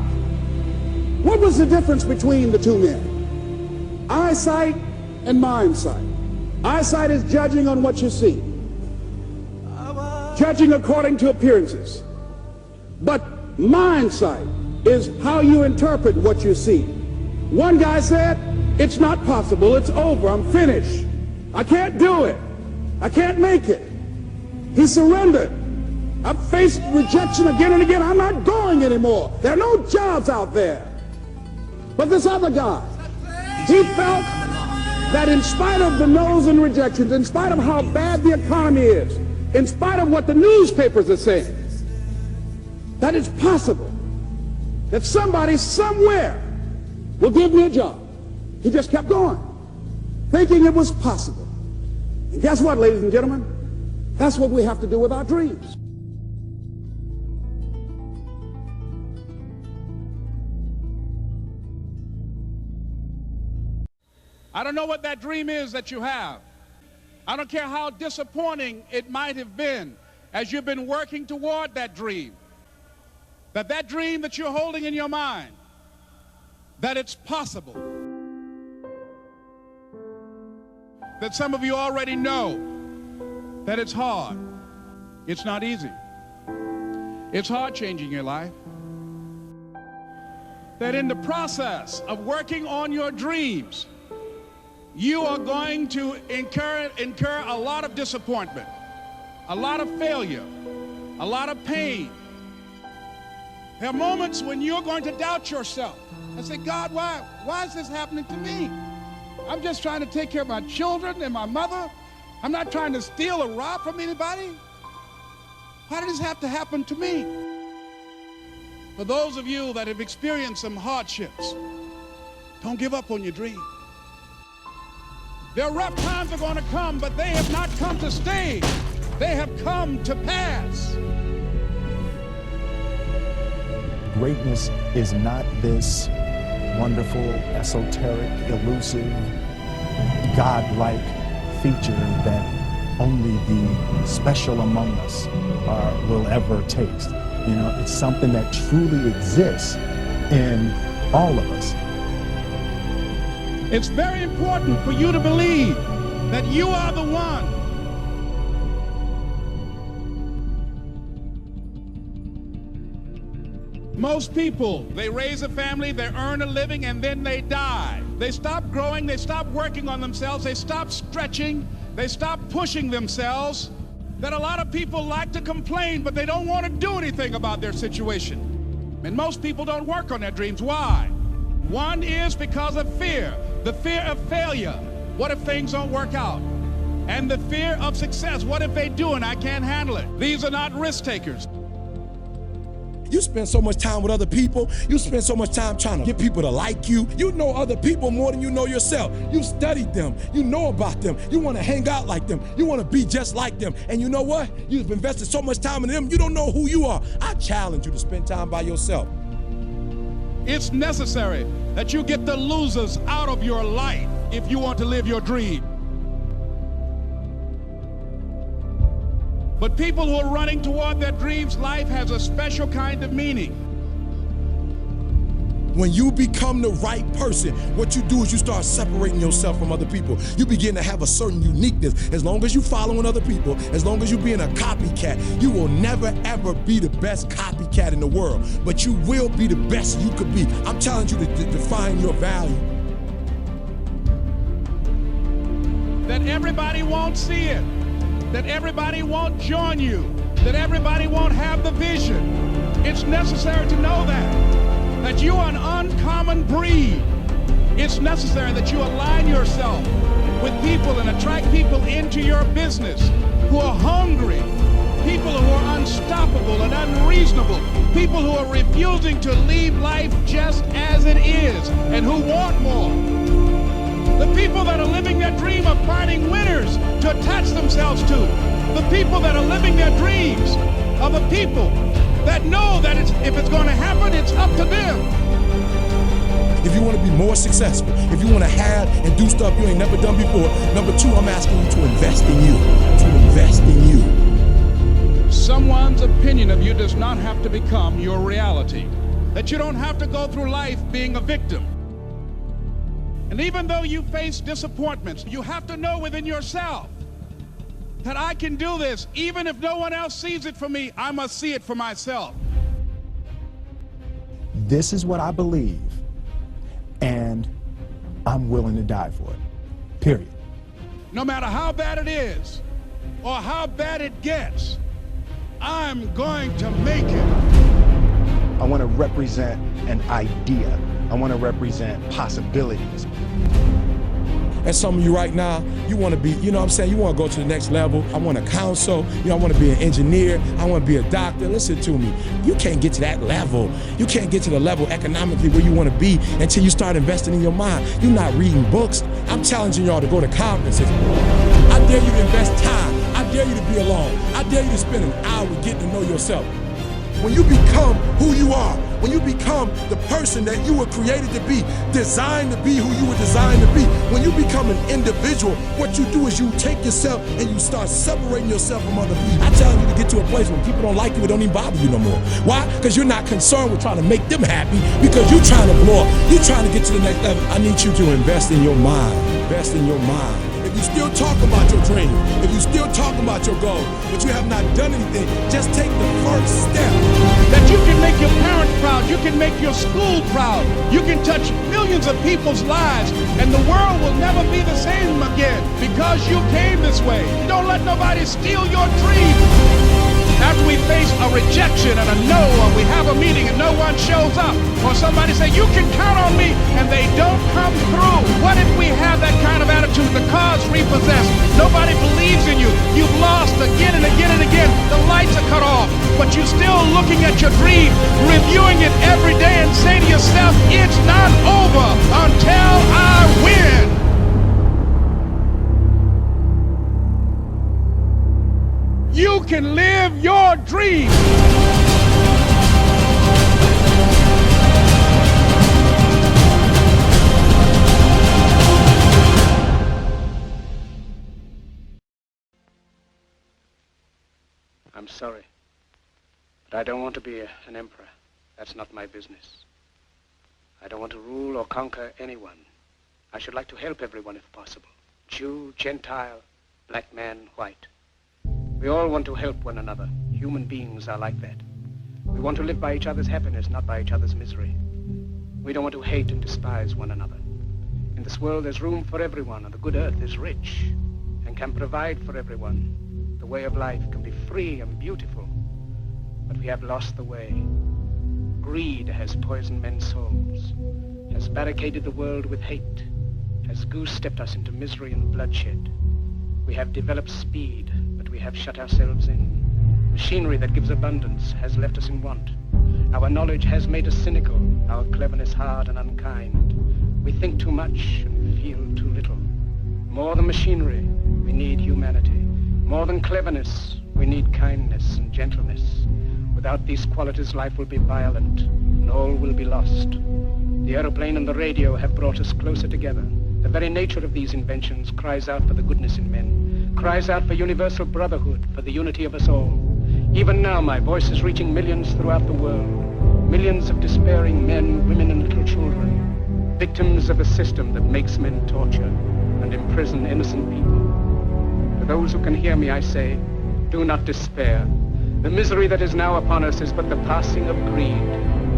What was the difference between the two men? Eyesight and mindsight. Eyesight is judging on what you see, judging according to appearances. But mindsight is how you interpret what you see. One guy said, it's not possible, it's over, I'm finished. I can't do it. I can't make it. He surrendered. I've faced rejection again and again. I'm not going anymore. There are no jobs out there. But this other guy, he felt that in spite of the no's and rejections, in spite of how bad the economy is, in spite of what the newspapers are saying, that it's possible that somebody somewhere will give me a job. He just kept going, thinking it was possible. And guess what, ladies and gentlemen? That's what we have to do with our dreams. I don't know what that dream is that you have. I don't care how disappointing it might have been as you've been working toward that dream, that dream that you're holding in your mind, that it's possible. That some of you already know that it's hard. It's not easy. It's hard changing your life. That in the process of working on your dreams, you are going to incur a lot of disappointment, a lot of failure, a lot of pain. There are moments when you're going to doubt yourself and say, God, why is this happening to me? I'm just trying to take care of my children and my mother. I'm not trying to steal or rob from anybody. Why did this have to happen to me? For those of you that have experienced some hardships, don't give up on your dream. There are rough times that are going to come, but they have not come to stay. They have come to pass. Greatness is not this wonderful, esoteric, elusive, God-like feature that only the special among us will ever taste. You know, it's something that truly exists in all of us. It's very important for you to believe that you are the one. Most people, they raise a family, they earn a living, and then they die. They stop growing, they stop working on themselves, they stop stretching, they stop pushing themselves. That a lot of people like to complain, but they don't want to do anything about their situation. And most people don't work on their dreams. Why? One is because of fear. The fear of failure. What if things don't work out? And the fear of success. What if they do and I can't handle it? These are not risk takers. You spend so much time with other people. You spend so much time trying to get people to like you. You know other people more than you know yourself. You studied them. You know about them. You want to hang out like them. You want to be just like them. And you know what? You've invested so much time in them, you don't know who you are. I challenge you to spend time by yourself. It's necessary that you get the losers out of your life if you want to live your dream. But people who are running toward their dreams, life has a special kind of meaning. When you become the right person, what you do is you start separating yourself from other people. You begin to have a certain uniqueness. As long as you're following other people, as long as you're being a copycat, you will never ever be the best copycat in the world. But you will be the best you could be. I'm telling you to define your value. That everybody won't see it. That everybody won't join you, that everybody won't have the vision. It's necessary to know that you are an uncommon breed. It's necessary that you align yourself with people and attract people into your business who are hungry, people who are unstoppable and unreasonable, people who are refusing to leave life just as it is and who want more. The people that are living their dream of finding winners to attach themselves to. The people that are living their dreams are the people that know that if it's going to happen, it's up to them. If you want to be more successful, if you want to have and do stuff you ain't never done before, number two, I'm asking you to invest in you. To invest in you. Someone's opinion of you does not have to become your reality. That you don't have to go through life being a victim. And even though you face disappointments, you have to know within yourself that I can do this. Even if no one else sees it for me, I must see it for myself. This is what I believe, and I'm willing to die for it, period. No matter how bad it is or how bad it gets, I'm going to make it. I want to represent an idea. I want to represent possibilities. And some of you right now, you want to be, you know what I'm saying, you want to go to the next level. I want to counsel, I want to be an engineer, I want to be a doctor. Listen to me, you can't get to that level. You can't get to the level economically where you want to be until you start investing in your mind. You're not reading books. I'm challenging y'all to go to conferences. I dare you to invest time. I dare you to be alone. I dare you to spend an hour getting to know yourself. When you become who you are, when you become the person that you were created to be, designed to be who you were designed to be, when you become an individual, what you do is you take yourself and you start separating yourself from other people. I challenge you to get to a place where people don't like you, it don't even bother you no more. Why? Because you're not concerned with trying to make them happy, because you're trying to blow up. You're trying to get to the next level. I need you to invest in your mind. Invest in your mind. If you still talk about your dream, if you still talk about your goal, but you have not done anything, just take the first step. That you can make your parents proud, you can make your school proud, you can touch millions of people's lives, and the world will never be the same again because you came this way. Don't let nobody steal your dream. After we face a rejection and a no, or we have a meeting and no one shows up, or somebody say, you can count on me, and they don't come through. What if we have that kind of attitude? The car's repossessed. Nobody believes in you. You've lost again and again and again. The lights are cut off, but you're still looking at your dream, reviewing it every day, and say to yourself, it's not over until I win. You can live your dream. I'm sorry, but I don't want to be an emperor. That's not my business. I don't want to rule or conquer anyone. I should like to help everyone if possible. Jew, Gentile, black man, white. We all want to help one another. Human beings are like that. We want to live by each other's happiness, not by each other's misery. We don't want to hate and despise one another. In this world there's room for everyone, and the good earth is rich and can provide for everyone. The way of life can be free and beautiful, but we have lost the way. Greed has poisoned men's souls, has barricaded the world with hate, has goose-stepped us into misery and bloodshed. We have developed speed, but we have shut ourselves in. Machinery that gives abundance has left us in want. Our knowledge has made us cynical, our cleverness hard and unkind. We think too much and feel too little. More than machinery, we need humanity. More than cleverness, we need kindness and gentleness. Without these qualities, life will be violent, and all will be lost. The aeroplane and the radio have brought us closer together. The very nature of these inventions cries out for the goodness in men, cries out for universal brotherhood, for the unity of us all. Even now, my voice is reaching millions throughout the world, millions of despairing men, women, and little children, victims of a system that makes men torture and imprison innocent people. To those who can hear me, I say, do not despair. The misery that is now upon us is but the passing of greed,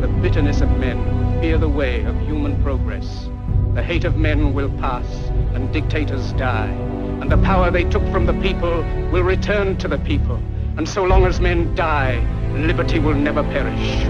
the bitterness of men who fear the way of human progress. The hate of men will pass, and dictators die, and the power they took from the people will return to the people. And so long as men die, liberty will never perish.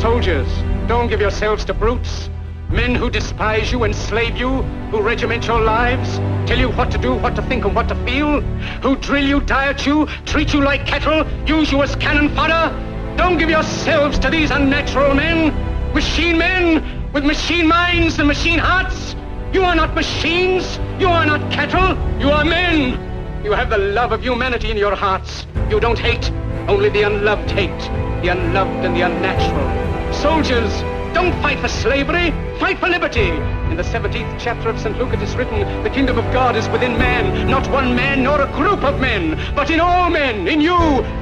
Soldiers, don't give yourselves to brutes. Men who despise you, enslave you, who regiment your lives, tell you what to do, what to think, and what to feel, who drill you, diet you, treat you like cattle, use you as cannon fodder. Don't give yourselves to these unnatural men, machine men with machine minds and machine hearts. You are not machines, you are not cattle, you are men. You have the love of humanity in your hearts. You don't hate, only the unloved hate, the unloved and the unnatural. Soldiers, don't fight for slavery, fight for liberty. In the 17th chapter of St. Luke it is written, the kingdom of God is within man, not one man nor a group of men, but in all men, in you.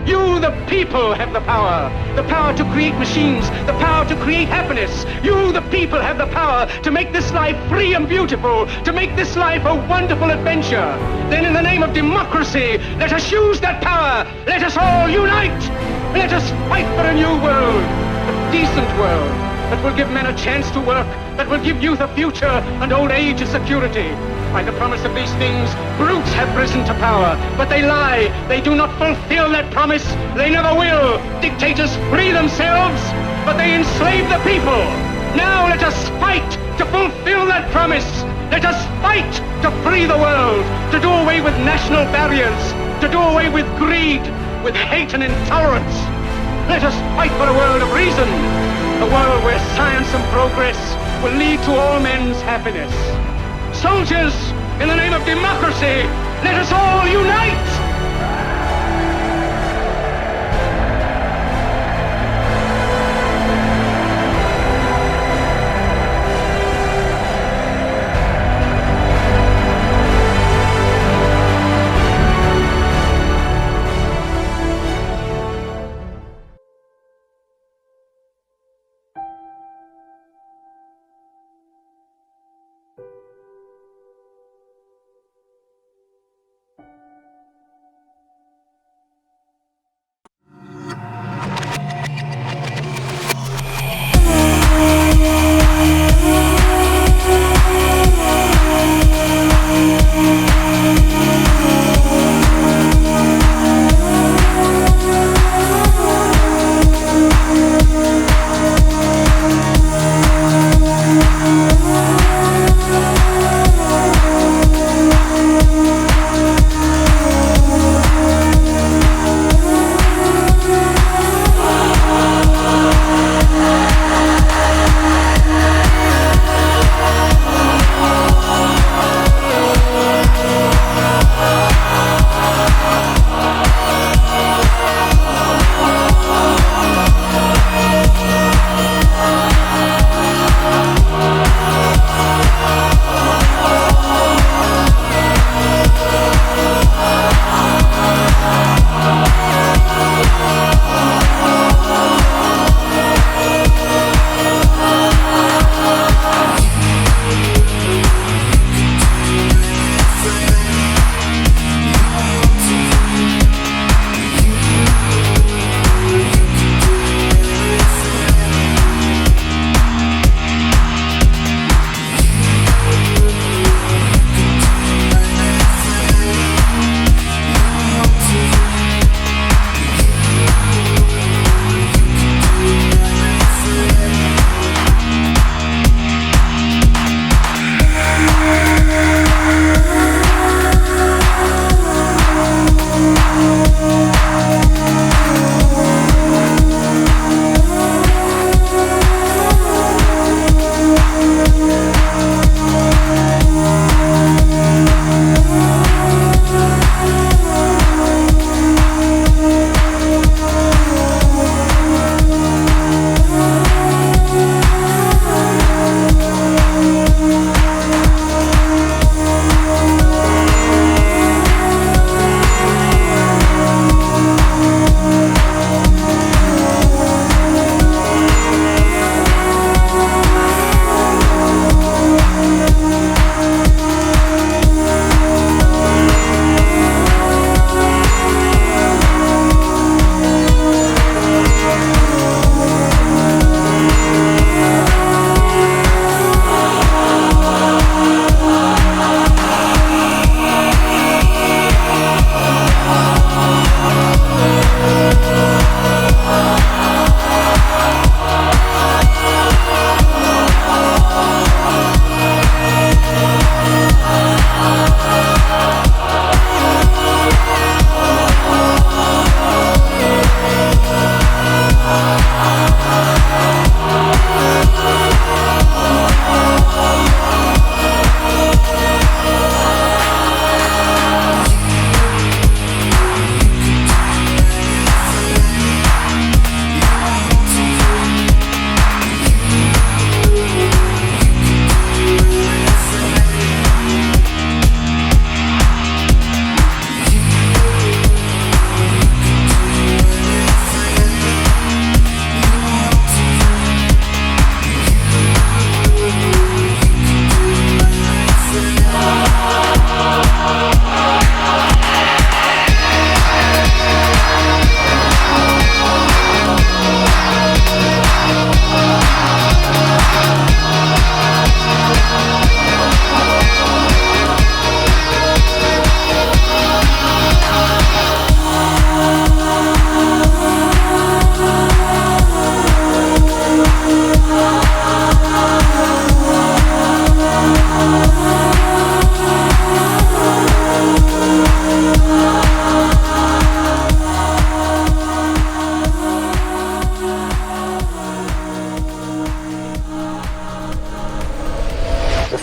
You, the people, have the power to create machines, the power to create happiness. You, the people, have the power to make this life free and beautiful, to make this life a wonderful adventure. Then in the name of democracy, let us use that power. Let us all unite. Let us fight for a new world, a decent world, that will give men a chance to work, that will give youth a future and old age a security. By the promise of these things, brutes have risen to power, but they lie. They do not fulfill that promise. They never will. Dictators free themselves, but they enslave the people. Now let us fight to fulfill that promise. Let us fight to free the world, to do away with national barriers, to do away with greed, with hate and intolerance. Let us fight for a world of reason, a world where science and progress will lead to all men's happiness. Soldiers, in the name of democracy, let us all unite!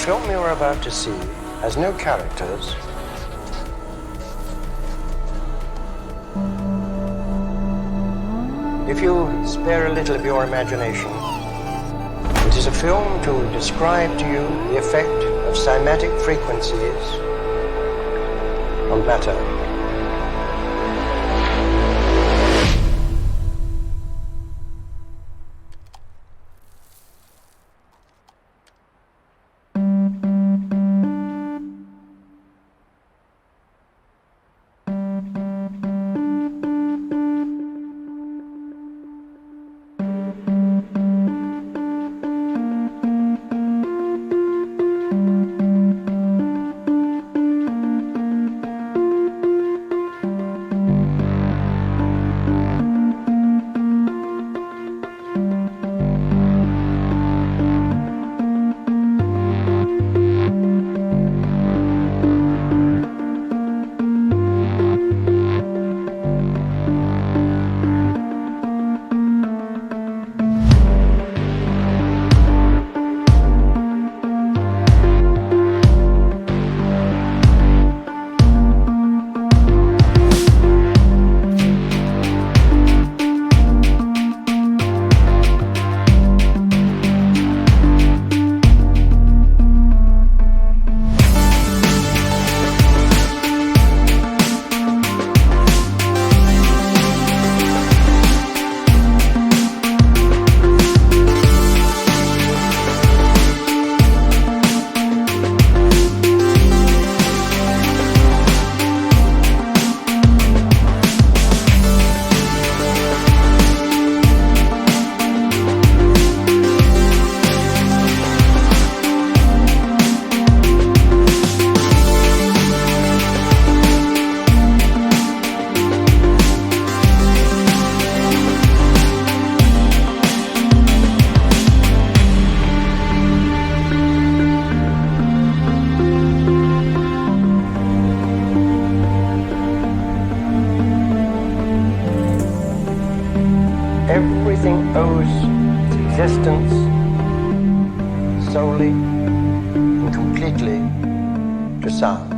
film you're about to see has no characters. If you spare a little of your imagination, it is a film to describe to you the effect of cymatic frequencies on matter. Everything owes its existence solely and completely to sound.